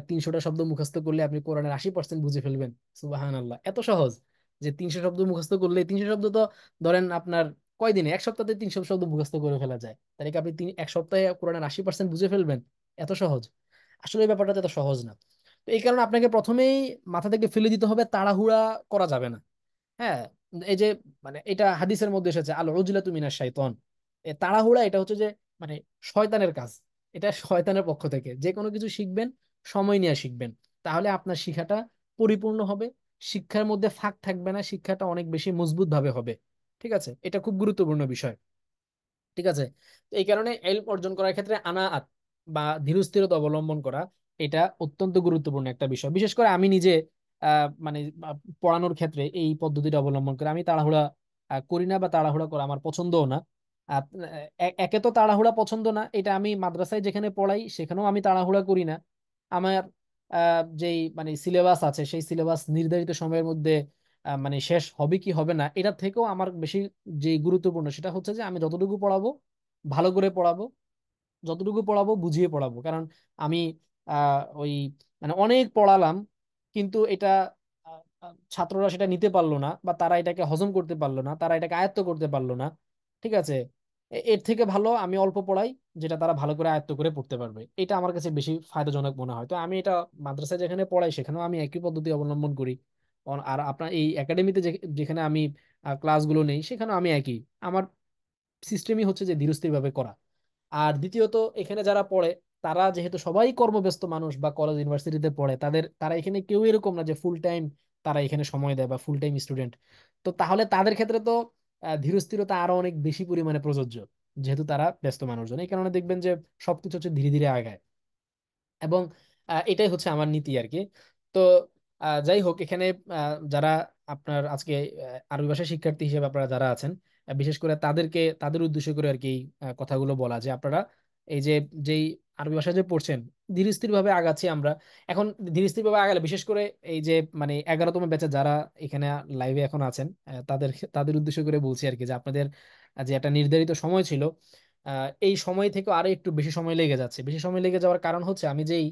300টা শব্দ মুখস্থ করলে আপনি কোরআনের 80% বুঝে ফেলবেন? সুবাহান আল্লাহ, এত সহজ যে 300 শব্দ মুখস্থ করলে, 300 শব্দ তো ধরেন আপনার কয়দিনে, এক সপ্তাহে 300 শব্দ মুখস্থ করে ফেলা যায়, তাহলে কি আপনি এক সপ্তাহে কোরআনের 80% বুঝে ফেলবেন? এত সহজ? আসলে এই ব্যাপারটা তো এত সহজ না। তো এই কারণে আপনাকে প্রথমেই মাথা থেকে ফেলে দিতে হবে তাড়াহুড়া করা যাবে না। হ্যাঁ, এই যে মানে এটা হাদিসের মধ্যে এসেছে আল উজলাতু মিনাশ শাইতান। তাড়াহুড়া এটা হচ্ছে যে মানে শয়তানের কাজ। এটা শয়তানের পক্ষ থেকে। যে কোনো কিছু শিখবেন সময় নিয়ে শিখবেন, তাহলে আপনার শিক্ষাটা পরিপূর্ণ হবে, শিক্ষার মধ্যে ফাঁক থাকবে না, শিক্ষাটা অনেক বেশি মজবুত ভাবে হবে। ঠিক আছে? এটা খুব গুরুত্বপূর্ণ বিষয়। ঠিক আছে? তো এই কারণে এলম অর্জন করার ক্ষেত্রে আনাআত বা ধীরস্থিরতা অবলম্বন করা এটা অত্যন্ত গুরুত্বপূর্ণ একটা বিষয়। বিশেষ করে আমি নিজে মানে পড়ানোর ক্ষেত্রে এই পদ্ধতিটা অবলম্বন করে আমি তাড়াহুড়া করি না, বা তাড়াহুড়া করা আমার পছন্দও না। আহ, একে তো তাড়াহুড়া পছন্দ না, এটা আমি মাদ্রাসায় যেখানে পড়াই সেখানেও আমি তাড়াহুড়া করি না। আমার যেই মানে সিলেবাস আছে সেই সিলেবাস নির্ধারিত সময়ের মধ্যে মানে শেষ হবে কি হবে না, এটা থেকেও আমার বেশি যে গুরুত্বপূর্ণ সেটা হচ্ছে যে আমি যতটুকু পড়াবো ভালো করে পড়াবো, যতটুকু পড়াবো বুঝিয়ে পড়াবো। কারণ আমি ওই মানে অনেক পড়ালাম, কিন্তু এটা ছাত্ররা সেটা নিতে পারলো না, বা তারা এটাকে হজম করতে পারলো না, তারা এটাকে আয়ত্ত করতে পারলো না। ঠিক আছে, এর থেকে ভালো আমি অল্প পড়াই, যেটা তারা ভালো করে আয়ত্ত করে পড়তে পারবে। এটা আমার কাছে বেশি ফায়দাজনক মনে হয়। তো আমি এটা মাদ্রাসায় যেখানে পড়াই সেখানেও আমি একই পদ্ধতি অবলম্বন করি। আর আপনার এই একাডেমিতে যেখানে আমি ক্লাসগুলো নেই সেখানেও আমি একই, আমার সিস্টেমই হচ্ছে যে ধীরস্থির ভাবে করা। আর দ্বিতীয়ত, এখানে যারা পড়ে তারা যেহেতু সবাই কর্মব্যস্ত মানুষ বা কলেজ ইউনিভার্সিটিতে পড়ে, তারা এখানে কেউ এরকম না যে ফুল টাইম তারা এখানে সময় দেয় বা ফুল টাইম স্টুডেন্ট। তো তাহলে তাদের ক্ষেত্রে তো ধীরস্থিরতা আরো অনেক বেশি পরিমাণে প্রযোজ্য, যেহেতু তারা ব্যস্ত মানুষজন। এই কারণে দেখবেন যে সবকিছু হচ্ছে ধীরে ধীরে আগায়। এবং এটাই হচ্ছে আমার নীতি আর কি। তো যাই হোক, এখানে যারা আপনার আজকে আরবি ভাষা শিক্ষার্থী হিসেবে আপনারা যারা আছেন, বিশেষ করে তাদের উদ্দেশ্য করে আর কি এই কথাগুলো বলা, যে আপনারা এই যেই আরবি ভাষা যে পড়ছেন, ধীর স্থির ভাবে আগাচ্ছি আমরা এখন। ধীর স্থির ভাবে আগালে বিশেষ করে এই যে মানে 11তম ব্যাচে যারা এখানে লাইভে এখন আছেন, তাদের তাদের উদ্দেশ্য করে বলছি আর কি, যে আপনাদের যে একটা নির্ধারিত সময় ছিল, এই সময় থেকে আরো একটু বেশি সময় লেগে যাচ্ছে। বেশি সময় লেগে যাওয়ার কারণ হচ্ছে আমি যেই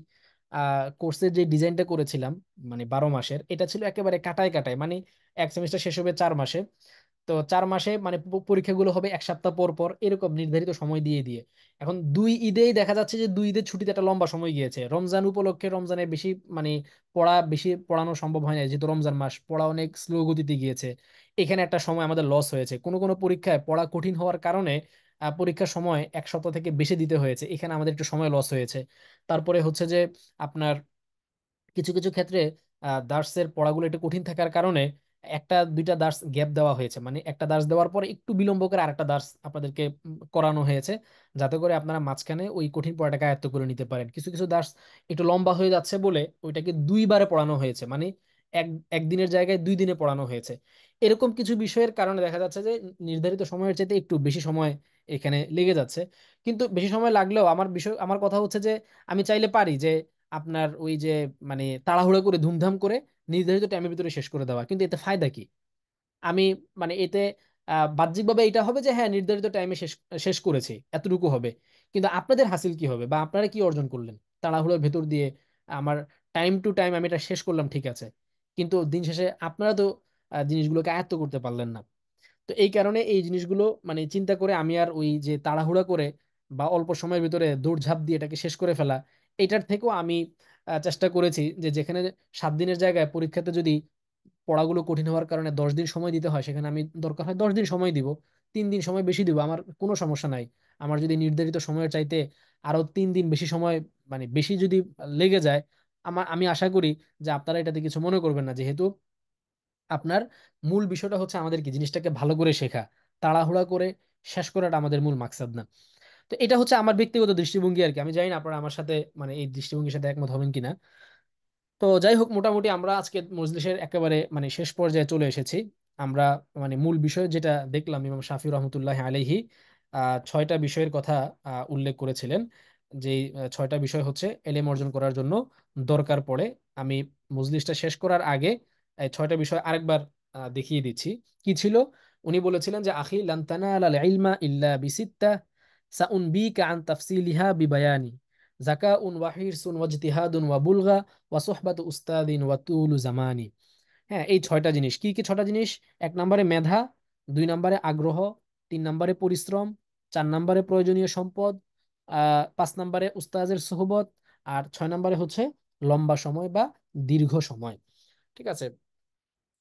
কোর্সের যে ডিজাইনটা করেছিলাম, মানে 12 মাসের, এটা ছিল একেবারে কাটায় কাটায়, মানে এক সেমিস্টার শেষ হবে 4 মাসে। তো 4 মাসে মানে পরীক্ষাগুলো হবে এক সপ্তাহ পর পর, এরকম নির্ধারিত সময় দিয়ে দিয়ে এখন 2 ঈদেই দেখা যাচ্ছে যে 2 ঈদের ছুটিতে একটা লম্বা সময় গিয়েছে। রমজান উপলক্ষে রমজানে বেশি মানে বেশি পড়ানো সম্ভব হয় না, যেহেতু রমজান মাস, পড়া অনেক স্লো গতিতে গিয়েছে। এখানে একটা সময় আমাদের লস হয়েছে, কোনো কোনো পরীক্ষায় পড়া কঠিন হওয়ার কারণে পরীক্ষার সময় এক সপ্তাহ থেকে বেশি দিতে হয়েছে, এখানে আমাদের একটু সময় লস হয়েছে। তারপরে হচ্ছে যে আপনার কিছু কিছু ক্ষেত্রে দার্সের পড়াগুলো একটু কঠিন থাকার কারণে একটা দুইটা দার্স গ্যাপ দেওয়া হয়েছে, মানে একটা দার্স দেওয়ার পরে একটু বিলম্ব করে আরেকটা দার্স আপনাদেরকে করানো হয়েছে, যাতে করে আপনারা মাঝখানে ওই কঠিন পড়াটাকে আয়ত্ত করে নিতে পারেন। কিছু কিছু দার্স একটু লম্বা হয়ে যাচ্ছে বলে ওইটাকে 2বারে পড়ানো হয়েছে, মানে এক একদিনের জায়গায় 2 দিনে পড়ানো হয়েছে। এরকম কিছু বিষয়ের কারণে দেখা যাচ্ছে যে নির্ধারিত সময়ের চাইতে একটু বেশি সময় এখানে লেগে যাচ্ছে। কিন্তু বেশি সময় লাগলেও আমার কথা হচ্ছে যে আমি চাইলে পারি যে আপনার ওই যে মানে তাড়াহুড়ো করে ধুমধাম করে নির্ধারিত টাইমের ভিতরে শেষ করে দেওয়া, কিন্তু এতে ফায়দা কি? আমি মানে এতে বাহ্যিকভাবে এটা হবে যে হ্যাঁ নির্ধারিত টাইমে শেষ শেষ করেছি, এতটুকু হবে। কিন্তু আপনাদের হাসিল কি হবে, বা আপনারা কি অর্জন করলেন তাড়াহুড়োর ভেতর দিয়ে? আমার টাইম টু টাইম আমি এটা শেষ করলাম, ঠিক আছে, কিন্তু দিন শেষে আপনারা তো জিনিসগুলোকে আয়ত্ত করতে পারলেন না। তো এই কারণে এই জিনিসগুলো মানে চিন্তা করে আমি আর ওই যে তাড়াহুড়া করে বা অল্প সময়ের ভিতরে দৌড়ঝাঁপ দিয়ে এটাকে শেষ করে ফেলা, এটার থেকেও আমি চেষ্টা করেছি যে যেখানে 7 দিনের জায়গায় পরীক্ষাতে যদি পড়াগুলো কঠিন হওয়ার কারণে 10 দিন সময় দিতে হয়, সেখানে আমি দরকার হয় 10 দিন সময় দিব, 3 দিন সময় বেশি দিব, আমার কোনো সমস্যা নাই। আমার যদি নির্ধারিত সময়ের চাইতে আরো 3 দিন বেশি সময় মানে বেশি যদি লেগে যায়, আমি আশা করি যে আপনারা এটাতে কিছু মনে করবেন না, যেহেতু আপনার মূল বিষয়টা হচ্ছে আমাদের কি জিনিসটাকে ভালো করে শেখা, তাড়াহুড়া করে শেষ করাটা আমাদের মূল মাকসাদ না। তো এটা হচ্ছে আমার ব্যক্তিগত দৃষ্টিভঙ্গি আর কি। আমি জানি না আপনারা আমার সাথে মানে এই দৃষ্টিভঙ্গির সাথে একমত হবেন কিনা। তো যাই হোক, মোটামুটি আমরা আজকে মজলিসের একেবারে মানে শেষ পর্যায়ে চলে এসেছি। আমরা মানে মূল বিষয় যেটা দেখলাম, ইমাম শাফি রহমতুল্লাহ আলাইহি 6টা বিষয়ের কথা উল্লেখ করেছিলেন। যে 6টা বিষয় হচ্ছে এলেম অর্জন করার জন্য দরকার পড়ে। আমি মজলিসটা শেষ করার আগে এই 6টা বিষয় আরেকবার দেখিয়ে দিচ্ছি কি ছিল। উনি বলেছিলেন যে আখি লান তানালাল ইলমা ইল্লা বিসিত্তা সাউনবিকা আন তাফসিলিহা বিবায়ানি যাকাউন ওয়া হিরসুন ওয়াজতিহাদুন ওয়া বুলগা ওয়া সুহবাতু উস্তাদিন ওয়া তুলু জামানি। হ্যাঁ, এই 6টা জিনিস কি কি? 6টা জিনিস: 1 নম্বরে মেধা, 2 নম্বরে আগ্রহ, 3 নম্বরে পরিশ্রম, 4 নম্বরে প্রয়োজনীয় সম্পদ, 5 নম্বরে উস্তাজের সোহবত, আর 6 নম্বরে হচ্ছে লম্বা সময় বা দীর্ঘ সময়। ঠিক আছে,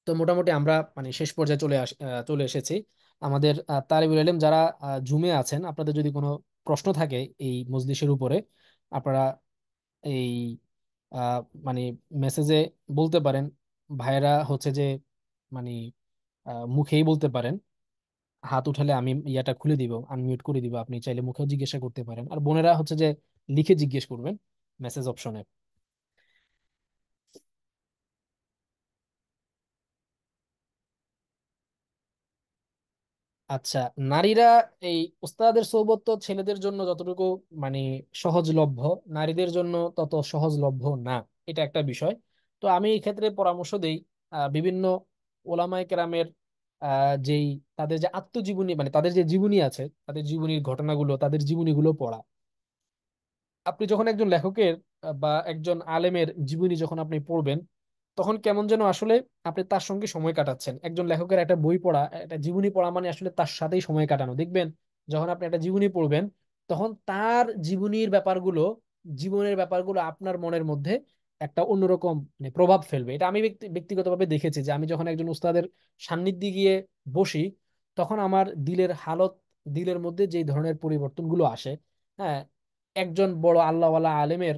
তো মোটামুটি আমরা মানে শেষ পর্যায়ে চলে এসেছি। আমাদের তালিবুল ইলম যারা জুমে আছেন, আপনাদের যদি কোনো প্রশ্ন থাকে এই মজলিসের উপরে, আপনারা এই আহ, মানে মেসেজে বলতে পারেন। ভাইয়েরা হচ্ছে যে মানে মুখেই বলতে পারেন, হাত উঠালে আমি ইয়াটা খুলে দিব, আনমিউট করে দিব, আপনি চাইলে মুখেও জিজ্ঞাসা করতে পারেন। আর বোনেরা হচ্ছে যে লিখে জিজ্ঞেস করবেন মেসেজ অপশনে। আচ্ছা, নারীরা এই উস্তাদের সৌবত তো ছেলেদের জন্য যতটুকু মানে সহজলভ্য, নারীদের জন্য তত সহজলভ্য না, এটা একটা বিষয়। তো আমি এই ক্ষেত্রে পরামর্শ দেই বিভিন্ন ওলামায়ে কেরামের যেই তাদের যে আত্মজীবনী, মানে তাদের যে জীবনী আছে, তাদের জীবনীর ঘটনাগুলো, তাদের জীবনীগুলো পড়া। আপনি যখন একজন লেখকের বা একজন আলেমের জীবনী যখন আপনি পড়বেন, তখন কেমন যেন আসলে আপনি তার সঙ্গে সময় কাটাচ্ছেন। একজন লেখকের একটা বই পড়া, একটা জীবনী পড়া মানে আসলে তার সাথেই সময় কাটানো। দেখবেন যখন আপনি একটা জীবনী পড়বেন, তখন তার জীবনীর ব্যাপারগুলো, জীবনের ব্যাপারগুলো আপনার মনের মধ্যে একটা অন্যরকম মানে প্রভাব ফেলবে। এটা আমি ব্যক্তিগতভাবে দেখেছি যে আমি যখন একজন উস্তাদের সান্নিধ্যে গিয়ে বসি, তখন আমার দিলের হালত, দিলের মধ্যে যে ধরনের পরিবর্তনগুলো আসে, হ্যাঁ, একজন বড় আল্লাহওয়ালা আলেমের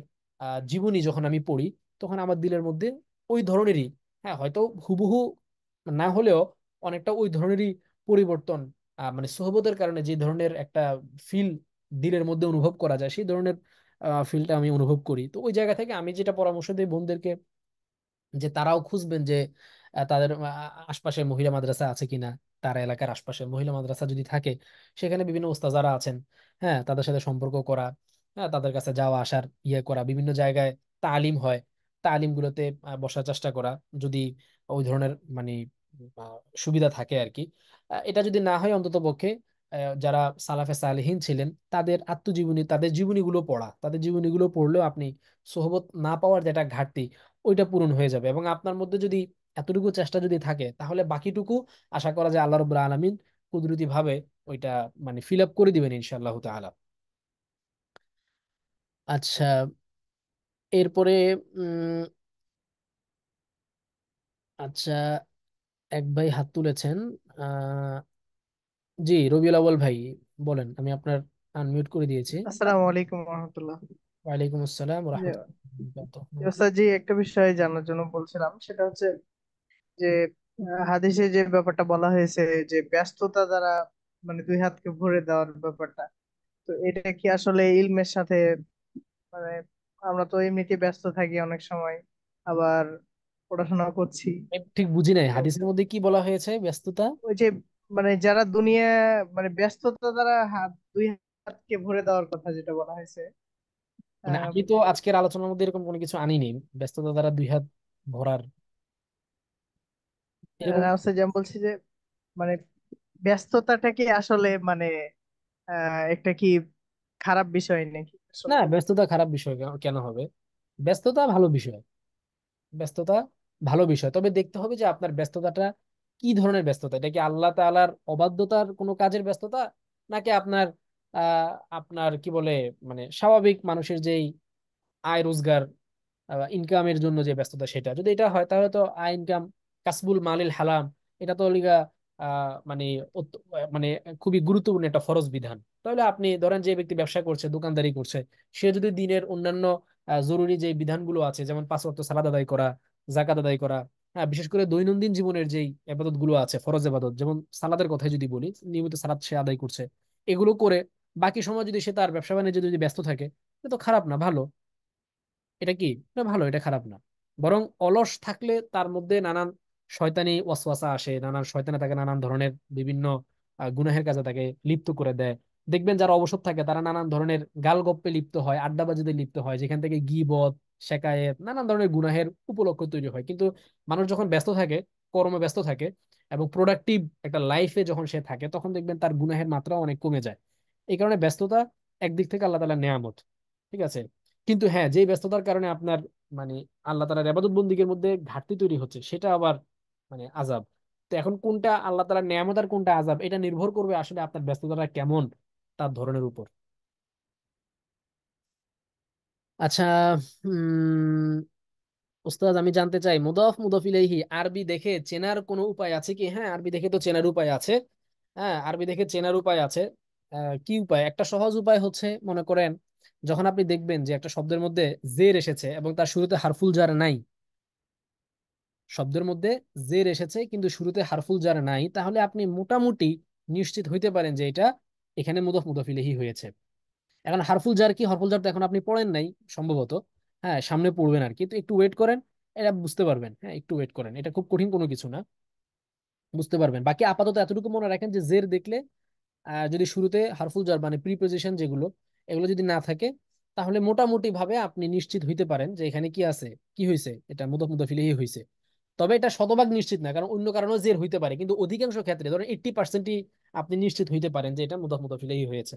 জীবনী যখন আমি পড়ি, তখন আমার দিলের মধ্যে ওই ধরনেরই, হ্যাঁ হয়তো হুবহু না হলেও অনেকটা ওই ধরনেরই পরিবর্তন, মানে সোহবতের কারণে যে ধরনের একটা ফিল দিলের মধ্যে অনুভব করা যায়, সেই ধরনের ফিলটা আমি অনুভব করি। তো ওই জায়গা থেকে আমি যেটা পরামর্শ দিই বন্ধুদেরকে, যে তারাও খুঁজবেন যে তাদের আশপাশে মহিলা মাদ্রাসা আছে কিনা। তার এলাকার আশপাশে মহিলা মাদ্রাসা যদি থাকে, সেখানে বিভিন্ন ওস্তাজারা আছেন, হ্যাঁ তাদের সাথে সম্পর্ক করা, হ্যাঁ তাদের কাছে যাওয়া আসার ইয়ে করা, বিভিন্ন জায়গায় তালিম হয়, তালিম গুলোতে বসার চেষ্টা করা, যদি ওই ধরনের মানে আহ, সুবিধা থাকে আর কি। এটা যদি না হয়, অন্তত পক্ষে যারা সালাফে সালেহিন ছিলেন তাদের আত্মজীবনী, তাদের জীবনীগুলো পড়া, তাদের জীবনীগুলো পড়লেও আপনি সোহবত না পাওয়ার যেটা ঘাটতি, ওইটা পূরণ হয়ে যাবে। এবং আপনার মধ্যে যদি এতটুকু চেষ্টা যদি থাকে, তাহলে বাকিটুকু আশা করা যায় আল্লাহ রাব্বুল আলামিন কুদরতি ভাবে ওইটা মানে ফিল আপ করে দিবেন ইনশাআল্লাহ তাআলা। আচ্ছা, এরপরে উম আচ্ছা, এক ভাই হাত তুলেছেন। আহ জি, রবিউল আউয়াল ভাই, বলেন, আমি আপনার আনমিউট করে দিয়েছি। আসসালামু আলাইকুম রহমতুল্লাহ। ওয়ালাইকুম আসসালাম যে রাহমাতুল্লাহ। জি, একটা বিষয় জানার জন্য বলছিলাম, সেটা হচ্ছে যে হাদিসে যে ব্যাপারটা বলা হয়েছে, যে ব্যস্ততা দ্বারা মানে দুই হাতকে ভরে দেওয়ার ব্যাপারটা, তো এটা কি আসলে ইলমের সাথে মানে আমরা তো এমনিতে ব্যস্ত থাকি অনেক সময়, আবার পড়াশোনা করছি। ঠিক বুঝি নাই তো হাদিসের মধ্যে কি বলা হয়েছে ব্যস্ততা। ওই যে মানে যারা দুনিয়া মানে ব্যস্ততা দ্বারা দুই হাতকে ভরে দেওয়ার কথা যেটা বলা হয়েছে। মানে আমি তো আজকের আলোচনার মধ্যে এরকম কোনো কিছু আনিনি, ব্যস্ততা দ্বারা দুই হাত ভরার এরকম। যেমন বলছি যে মানে ব্যস্ততাটা কি আসলে মানে একটা কি খারাপ বিষয় নাকি না, আসলে? ব্যস্ততা খারাপ বিষয় কেন হবে? ব্যস্ততা ভালো বিষয়, ব্যস্ততা ভালো বিষয়। তবে দেখতে হবে যে আপনার ব্যস্ততাটা কি ধরনের ব্যস্ততা। এটা কি আল্লাহ তাআলার অবাধ্যতার কোনো কাজের ব্যস্ততা, নাকি আপনার আহ আপনার কি বলে মানে স্বাভাবিক মানুষের যেই আয় রোজগার, ইনকামের জন্য যে ব্যস্ততা, সেটা যদি এটা হয়, তাহলে তো আয় ইনকাম, কাসবুল মালিল হালাম, এটা তো লিগা মানে মানে খুবই গুরুত্বপূর্ণ একটা ফরজ বিধান। তাহলে আপনি ধরেন যে ব্যক্তি ব্যবসা করছে, দোকানদারি করছে, সে যদি দিনের অন্যান্য জরুরি যে বিধানগুলো আছে, যেমন 5 ওয়াক্ত সালাত আদায় করা, জাকাত আদায় করা, হ্যাঁ বিশেষ করে দৈনন্দিন জীবনের যেই ইবাদত গুলো আছে, ফরজ ইবাদত, যেমন সালাতের কথাই যদি বলি, নিয়মিত সালাত সে আদায় করছে, এগুলো করে বাকি সময় যদি সে তার ব্যবসা বাণিজ্যে যদি ব্যস্ত থাকে, এটা তো খারাপ না, ভালো। এটা কি, এটা ভালো, এটা খারাপ না। বরং অলস থাকলে তার মধ্যে নানান শয়তানি ওয়াসওয়াসা আসে, নানান শয়তানে তাকে নানান ধরনের বিভিন্ন গুনাহের কাজে তাকে লিপ্ত করে দেয়। দেখবেন যারা অবসর থাকে তারা নানান ধরনের গালগপ্পে লিপ্ত হয়, আড্ডাবাজিতে লিপ্ত হয়, যেখান থেকে গীবত, শেকায়েত, নানান ধরনের গুনাহের উপলক্ষ তৈরি হয়। কিন্তু মানুষ যখন ব্যস্ত থাকে, কর্মে ব্যস্ত থাকে, এবং প্রোডাক্টিভ একটা লাইফে যখন সে থাকে, তখন দেখবেন তার গুনাহের মাত্রা অনেক কমে যায়। এই কারণে ব্যস্ততা একদিক থেকে আল্লাহ তাআলার নেয়ামত, ঠিক আছে। কিন্তু হ্যাঁ, যেই ব্যস্ততার কারণে আপনার মানে আল্লাহ তাআলার ইবাদত বন্দিগির মধ্যে ঘাটতি তৈরি হচ্ছে, সেটা আবার মানে আযাব। তো এখন কোনটা আল্লাহ তাআলার নেয়ামত আর কোনটা আযাব, এটা নির্ভর করবে আসলে আপনার ব্যস্ততাটা কেমন, তার ধরনের উপর। আচ্ছা, উম উস্তাদ, আমি জানতে চাই মুদাফ মুদাফ ইলাইহি আরবি দেখে চেনার কোনো উপায় আছে কি? হ্যাঁ, আরবি দেখে তো চেনার উপায় আছে। হ্যাঁ, আরবি দেখে চেনার উপায় আছে। কি উপায়? একটা সহজ উপায় হচ্ছে, মনে করেন যখন আপনি দেখবেন যে একটা শব্দের মধ্যে জের এসেছে এবং তার শুরুতে হারফুল জার নাই, শব্দের মধ্যে জের এসেছে কিন্তু শুরুতে হারফুল জার নাই, তাহলে আপনি মোটামুটি নিশ্চিত হইতে পারেন যে এটা এখানে মুদাফ মুদাফ ইলাইহি হয়েছে। এখন হারফুল জার কি, হরফুল জার তো এখন আপনি পড়েন নাই সম্ভবত, হ্যাঁ সামনে পড়বেন আর কি। তো একটু ওয়েট করেন, এটা বুঝতে পারবেন। হ্যাঁ, একটু ওয়েট করেন, এটা খুব কঠিন কোনো কিছু না, বুঝতে পারবেন। বাকি আপাতত এতটুকু মনে রাখেন যে জের দেখলে যদি শুরুতে হারফুল জার মানে প্রিপোজিশন যেগুলো, এগুলো যদি না থাকে, তাহলে মোটামুটি ভাবে আপনি নিশ্চিত হইতে পারেন যে এখানে কি আছে, কি হয়েছে, এটা মুদাফ মুদাফ ইলাইহি হয়েছে। তবে এটা শতভাগ নিশ্চিত না, কারণ অন্য কারণেও জের হইতে পারে, কিন্তু অধিকাংশ ক্ষেত্রে ধরেন 80% আপনি নিশ্চিত হইতে পারেন যে এটা মুদাফ মুদাফ ইলাইহি হয়েছে।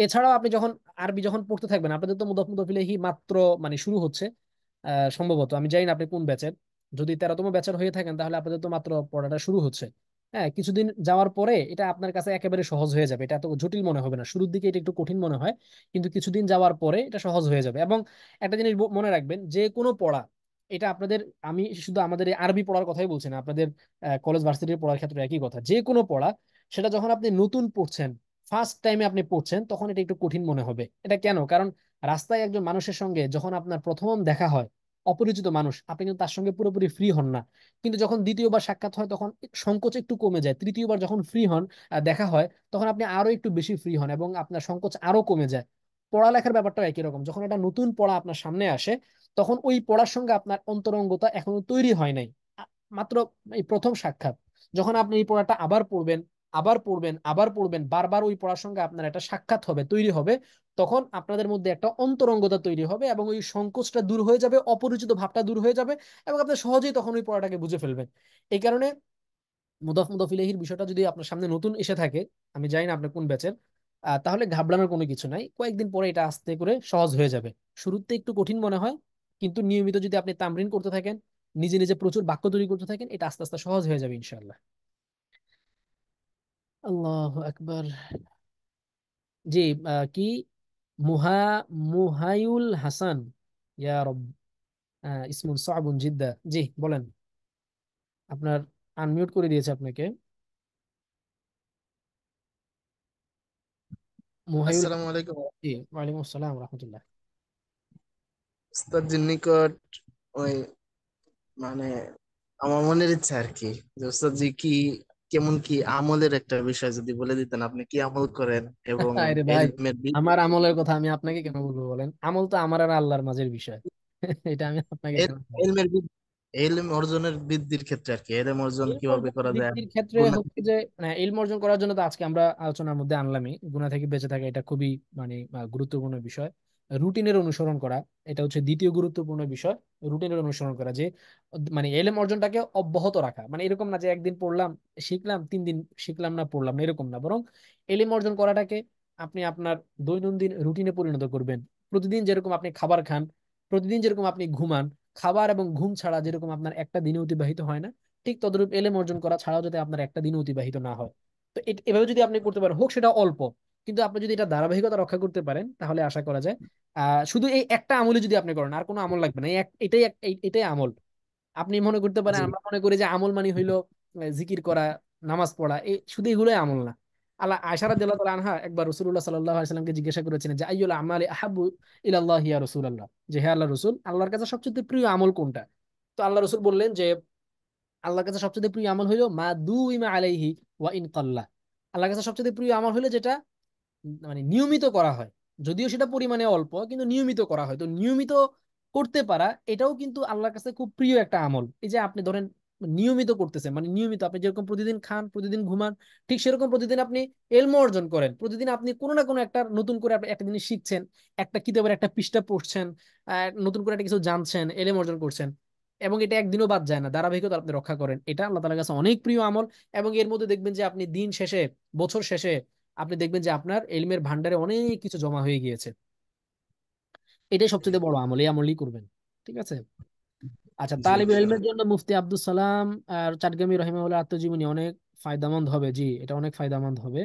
এছাড়াও আপনি যখন আরবি যখন পড়তে থাকবেন, আপনাদের তো মুদাফ মুদাফ ইলাইহি মাত্র মানে শুরু হচ্ছে সম্ভবত, আমি জানি না আপনি কোন ব্যাচের। যদি 13তম ব্যাচের হয়ে থাকেন তাহলে আপনাদের তো মাত্র পড়াটা শুরু হচ্ছে। হ্যাঁ, কিছুদিন যাওয়ার পরে এটা আপনার কাছে একেবারে সহজ হয়ে যাবে, এটা এত জটিল মনে হবে না। শুরুর দিকে এটা একটু কঠিন মনে হয়, কিন্তু কিছুদিন যাওয়ার পরে এটা সহজ হয়ে যাবে। এবং একটা জিনিস মনে রাখবেন, যে কোনো পড়া, এটা আপনাদের, আমি শুধু আমাদের এই আরবি পড়ার কথাই বলছি না, আপনাদের কলেজ ভার্সিটির পড়ার ক্ষেত্রে একই কথা। যে কোনো পড়া, সেটা যখন আপনি নতুন পড়ছেন, ফার্স্ট টাইমে আপনি পড়ছেন, তখন এটা একটু কঠিন মনে হবে। এটা কেন? কারণ রাস্তায় একজন মানুষের সঙ্গে যখন আপনার প্রথম দেখা হয়, অপরিচিত মানুষ, আপনি কিন্তু তার সঙ্গে পুরোপুরি ফ্রি হন না। কিন্তু যখন দ্বিতীয়বার সাক্ষাৎ হয় তখন সংকোচ একটু কমে যায়। তৃতীয়বার যখন ফ্রি হন, দেখা হয়, তখন আপনি আরো একটু বেশি ফ্রি হন এবং আপনার সংকোচ আরো কমে যায়। পড়ালেখার ব্যাপারটা একই রকম, যখন একটা নতুন পড়া আপনার সামনে আসে, তখন ওই পড়ার সঙ্গে আপনার অন্তরঙ্গতা এখনো তৈরি হয় নাই। আ- মাত্র এই প্রথম সাক্ষাৎ, যখন আপনি এই পড়াটা আবার পড়বেন, আবার পড়বেন, আবার পড়বেন, বারবার ওই পড়ার সঙ্গে আপনার একটা সাক্ষাৎ হবে, তৈরি হবে, তখন আপনাদের মধ্যে একটা অন্তরঙ্গতা তৈরি হবে এবং ওই সংকোচটা দূর হয়ে যাবে, অপরিচিত ভাবটা দূর হয়ে যাবে, এবং আপনি সহজেই তখন ওই পড়াটাকে বুঝে ফেলবেন। এই কারণে মুদাফ মুদাফ ইলাইহির বিষয়টা যদি আপনার সামনে নতুন এসে থাকে, আমি জানি না আপনি কোন ব্যাচের, তাহলে ঘাবড়ানোর কোনো কিছু নাই। কয়েকদিন পরে এটা আস্তে করে সহজ হয়ে যাবে। শুরুতে একটু কঠিন মনে হয়, কিন্তু নিয়মিত যদি আপনি তামরিন করতে থাকেন, নিজে নিজে প্রচুর বাক্য তৈরি করতে থাকেন, এটা আস্তে আস্তে সহজ হয়ে যাবে ইনশাআল্লাহ। আল্লাহ আকবার। জি, কি মুহা মুহাইউল হাসান, ইয়া রব, ইসমুন সাবুন জিদ্দা। জি বলেন, আপনার আনমিউট করে দিয়েছে আপনাকে। মুহাইউল। আসসালামু আলাইকুম। জি, ওয়ালাইকুম আসসালাম রহমতুল্লাহ। উস্তাদজির নিকট ওই মানে আমার মনের ইচ্ছা আর কি, যে উস্তাদজি কি কেমন কি আমলের একটা বিষয় যদি বলে দিতেন, আপনি কি আমল করেন এবং আরে ভাই, এলমের আমার আমলের কথা আমি আপনাকে কেন বলবো বলেন? আমল তো আমার আর আল্লাহর মাঝের বিষয়। এটা আমি আপনাকে কেন বলবো? এলমের এলম অর্জনের বৃদ্ধির ক্ষেত্রে আর কি, এলম অর্জন ইলম কিভাবে অর্জনের করা যায়, বৃদ্ধির ক্ষেত্রে গুনাহ হচ্ছে থেকে। যে, মানে ইলম অর্জন করার জন্য তো আজকে আমরা আলোচনার মধ্যে আনলামই, গুনাহ থেকে বেঁচে থাকা, এটা খুবই মানে গুরুত্বপূর্ণ বিষয়। রুটিনের অনুসরণ করা, এটা হচ্ছে দ্বিতীয় গুরুত্বপূর্ণ বিষয়। রুটিনের অনুসরণ করা, যে মানে এলম অর্জনটাকে অব্যাহত রাখা, মানে এরকম না যে একদিন পড়লাম, শিখলাম, 3 দিন শিখলাম না, পড়লাম না, এরকম না। বরং এলম অর্জন করাটাকে আপনি আপনার দৈনন্দিন রুটিনে পরিণত করবেন। প্রতিদিন যেরকম আপনি খাবার খান, প্রতিদিন যেরকম আপনি ঘুমান, খাবার এবং ঘুম ছাড়া যেরকম আপনার একটা দিনে অতিবাহিত হয় না, ঠিক তদ্রূপ এলেম অর্জন করা ছাড়াও যাতে আপনার একটা দিন অতিবাহিত না হয়। তো এভাবে যদি আপনি করতে পারেন, হোক সেটা অল্প, কিন্তু আপনি যদি এটা ধারাবাহিকতা রক্ষা করতে পারেন, তাহলে আশা করা যায় শুধু এই একটা আমলই যদি আপনি করেন, আর কোনো আমল লাগবে না, এটাই আমল। আপনি মনে করতে পারেন, জি। আমরা মনে করি যে আমল মানে হইলো জিকির করা, নামাজ পড়া, এই শুধু এগুলোই আমল না। আল্লাহ আয়সা রাদিয়াল্লাহু তাআলা আনহা একবার রাসূলুল্লাহ সাল্লাল্লাহু আলাইহি সাল্লামকে জিজ্ঞাসা করেছিলেন যে আইয়ুল আমালি আহাব্বু ইলাল্লাহি ইয়া রাসূলুল্লাহ, যে হে আল্লাহ রাসূল, আল্লাহর কাছে সবচেয়ে প্রিয় আমল কোনটা? তো আল্লাহ রাসূল বললেন যে আল্লাহর কাছে সবচেয়ে প্রিয় আমল হইলো মা দুইমা আলাইহি ওয়া ইন কাল্লা। আল্লাহর কাছে সবচেয়ে প্রিয় আমল হইলো যেটা মানে নিয়মিত করা হয়, যদিও সেটা পরিমাণে অল্প, কিন্তু নিয়মিত করা হয়। তো নিয়মিত করতে পারা, এটাও কিন্তু আল্লাহর কাছে খুব প্রিয় একটা আমল। এই যে আপনি ধরেন নিয়মিত করতেছেন, মানে নিয়মিত আপনি যেরকম প্রতিদিন খান, প্রতিদিন ঘুমান, ঠিক সেরকম প্রতিদিন আপনি এলম অর্জন করেন। প্রতিদিন আপনি কোনো না কোনো একটা নতুন করে আপনি একটা জিনিস শিখছেন, একটা কিতাবের একটা পৃষ্ঠা পড়ছেন, নতুন করে একটা কিছু জানছেন, এলেম অর্জন করছেন, এবং এটা একদিনও বাদ যায় না, ধারাবাহিকতা আপনি রক্ষা করেন, এটা আল্লাহ তাআলার কাছে অনেক প্রিয় আমল। এবং এর মধ্যে দেখবেন যে আপনি দিন শেষে, বছর শেষে, আপনি দেখবেন যে আপনার এলমের ভান্ডারে অনেক কিছু জমা হয়ে গিয়েছে। এটাই সবচেয়ে বড় আমল, এই আমলই করবেন। ঠিক আছে। আচ্ছা, জি তালিবুল ইলমের ইনশাআল্লাহ। জন্য মুফতি আব্দুল সালাম আর চাটগামি রহিমাহুল্লাহ আত্মজীবনী অনেক ফায়দামন্দ হবে। জি, এটা অনেক ফায়দামন্দ হবে।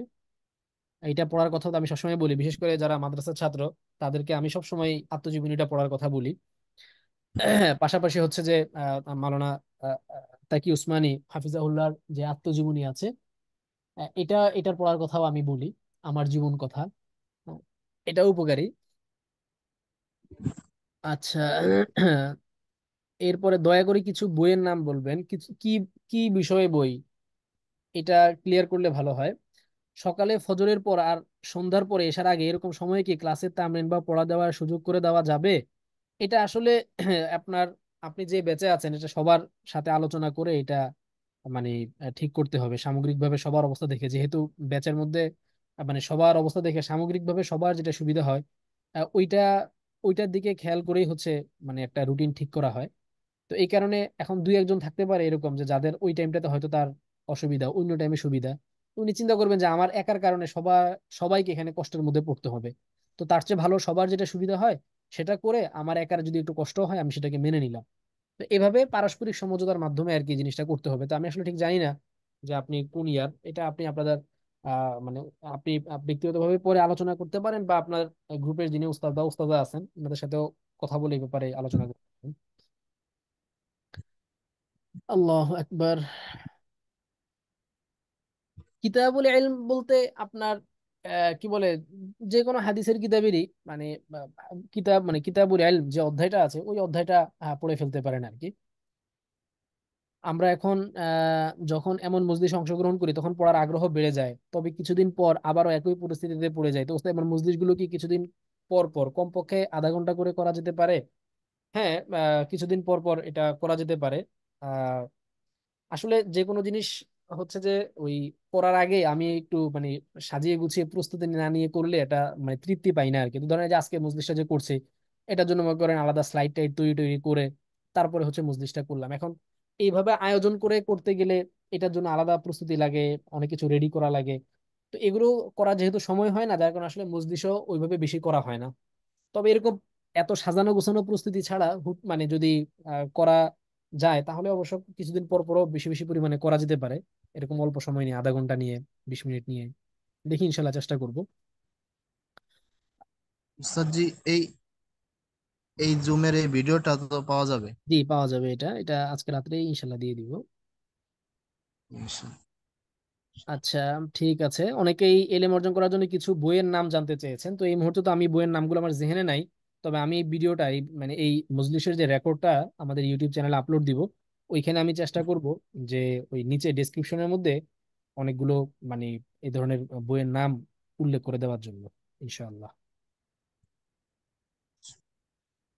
এটা পড়ার কথা তো আমি সবসময় বলি, বিশেষ করে যারা মাদ্রাসার ছাত্র, তাদেরকে আমি সবসময় আত্মজীবনীটা পড়ার কথা বলি। পাশাপাশি হচ্ছে যে মাওলানা তাকি উসমানী হাফিজাহুল্লাহর যে আত্মজীবনী আছে, এটার পড়ার কথাও আমি বলি, আমার জীবন কথা। আহ, এটাও উপকারী। আচ্ছা, এরপরে দয়া করে কিছু বইয়ের নাম বলবেন, কিছু কি কি বিষয়ে বই, এটা ক্লিয়ার করলে ভালো হয়। সকালে ফজরের পর আর সন্ধ্যার পরে এসার আগে এরকম সময়ে কি ক্লাসের তামরিন বা পড়া দেওয়ার সুযোগ করে দেওয়া যাবে? এটা আসলে আপনার, আপনি যে বেঁচে আছেন, এটা সবার সাথে আলোচনা করে এটা মানে ঠিক করতে হবে সামগ্রিকভাবে, সবার অবস্থা দেখে। যেহেতু ব্যাচের মধ্যে মানে সবার অবস্থা দেখে সামগ্রিকভাবে সবার যেটা সুবিধা হয়, ওইটা ওইটার দিকে খেয়াল করেই হচ্ছে মানে একটা রুটিন ঠিক করা হয়। তো এই কারণে এখন দুই একজন থাকতে পারে এরকম, যে যাদের ওই টাইমটাতে হয়তো তার অসুবিধা, অন্য টাইমে সুবিধা। উনি চিন্তা করবেন যে আমার একার কারণে সবাইকে এখানে কষ্টের মধ্যে পড়তে হবে। তো তার চেয়ে ভালো সবার যেটা সুবিধা হয় সেটা করে আমার একার যদি একটু কষ্ট হয় আমি সেটাকে মেনে নিলাম। তো এভাবে পারস্পরিক সমঝোতার মাধ্যমে আর কি জিনিসটা করতে হবে। তো আমি আসলে ঠিক জানি না যে আপনি কোন ইয়ার, এটা আপনি আপনাদের মানে আপনি ব্যক্তিগতভাবে পরে আলোচনা করতে পারেন, বা আপনার গ্রুপের যিনি উস্তাদ বা উস্তাদা আছেন ওনাদের সাথেও কথা বলে এই ব্যাপারে আলোচনা করতে পারেন। আল্লাহ একবার। কিতাবুল ইলম বলতে আপনার কি বলে, যে কোনো হাদিসের কিতাবেরই মানে কিতাব, মানে কিতাবুল ইলম যে অধ্যায়টা আছে ওই অধ্যায়টা পড়ে ফেলতে পারেন আর কি। আমরা এখন যখন এমন মজলিসে অংশগ্রহণ করি তখন পড়ার আগ্রহ বেড়ে যায়, তবে কিছুদিন পর আবারও একই পরিস্থিতিতে পড়ে যায়। তো এমন মজলিস গুলো কি কিছুদিন পর পর কমপক্ষে আধা ঘন্টা করে করা যেতে পারে? হ্যাঁ, কিছুদিন পর পর এটা করা যেতে পারে। আসলে যে কোনো জিনিস হচ্ছে যে ওই করার আগে আমি একটু মানে সাজিয়ে গুছিয়ে প্রস্তুতি না নিয়ে করলে এটা মানে তৃপ্তি পাই না আর কি। তো ধরেন এই যে আজকে মজলিসটা যে করছি এটার জন্য মনে করেন আলাদা স্লাইড টাইড তৈরি তৈরি করে তারপরে হচ্ছে মজলিসটা করলাম। এখন এইভাবে আয়োজন করে করতে গেলে এটার জন্য আলাদা প্রস্তুতি লাগে, অনেক কিছু রেডি করা লাগে। তো এগুলো করা যেহেতু সময় হয় না, যার কারণে আসলে মজলিসও ওইভাবে বেশি করা হয় না। তবে এরকম এত সাজানো গোছানো প্রস্তুতি ছাড়া মানে যদি করা যায় তাহলে অবশ্য কিছুদিন পর পরও বেশি বেশি পরিমাণে করা যেতে পারে, এরকম অল্প সময় নিয়ে, আধা ঘন্টা নিয়ে, 20 মিনিট নিয়ে। দেখি, ইনশাল্লাহ চেষ্টা করব। উস্তাদ জি, এই এই জুমের এই ভিডিওটা তো পাওয়া যাবে? জি, পাওয়া যাবে। এটা আজকে রাত্রে ইনশাল্লাহ দিয়ে দিব। ইনশাআল্লাহ। আচ্ছা, ঠিক আছে। অনেকেই এলেম অর্জন করার জন্য কিছু বইয়ের নাম জানতে চেয়েছেন, তো এই মুহূর্তে তো আমি বইয়ের নামগুলো আমার জেহেনে নাই। তবে আমি এই ভিডিওটা মানে এই মজলিসের যে রেকর্ডটা আমাদের ইউটিউব চ্যানেলে আপলোড দিব, ওইখানে আমি চেষ্টা করব যে ওই নিচে ডেসক্রিপশনের মধ্যে অনেকগুলো মানে এই ধরনের বইয়ের নাম উল্লেখ করে দেওয়ার জন্য, ইনশাআল্লাহ।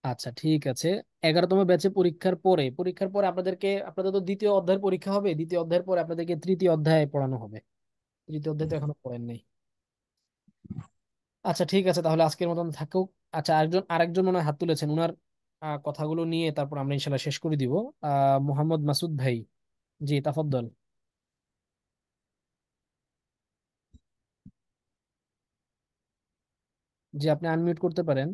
আচ্ছা, ঠিক আছে। 11তম ব্যাচে পরীক্ষার পরে আপনাদের তো দ্বিতীয় অধ্যায়ের পরীক্ষা হবে, দ্বিতীয় অধ্যায়ের পরে আপনাদেরকে তৃতীয় অধ্যায় পড়ানো হবে। তৃতীয় অধ্যায় তো এখনো পড়েন নাই। আচ্ছা, ঠিক আছে, তাহলে আজকের মতন থাকুক। আচ্ছা, আরেকজন মনে হয় হাত তুলেছেন, উনার কথাগুলো নিয়ে তারপর আমরা ইনশাল্লাহ শেষ করে দিব। মোহাম্মদ মাসুদ ভাই, জি তাফাদ্দল। জি, আপনি আনমিউট করতে পারেন।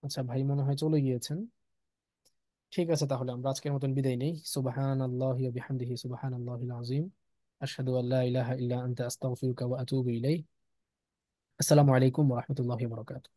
আচ্ছা, ভাই মনে হয় চলে গিয়েছেন। ঠিক আছে, তাহলে আমরা আজকের মতন বিদায় নেই। সুবহানাল্লাহি ওয়া বিহামদিহি, সুবহানাল্লাহিল আযীম। আশহাদু আল্লা ইলাহা ইল্লা আনতা আস্তাগফিরুকা ওয়া আতুবু ইলাইক। আসসালামু আলাইকুম ওয়া রাহমাতুল্লাহি ওয়া বারাকাতুহু।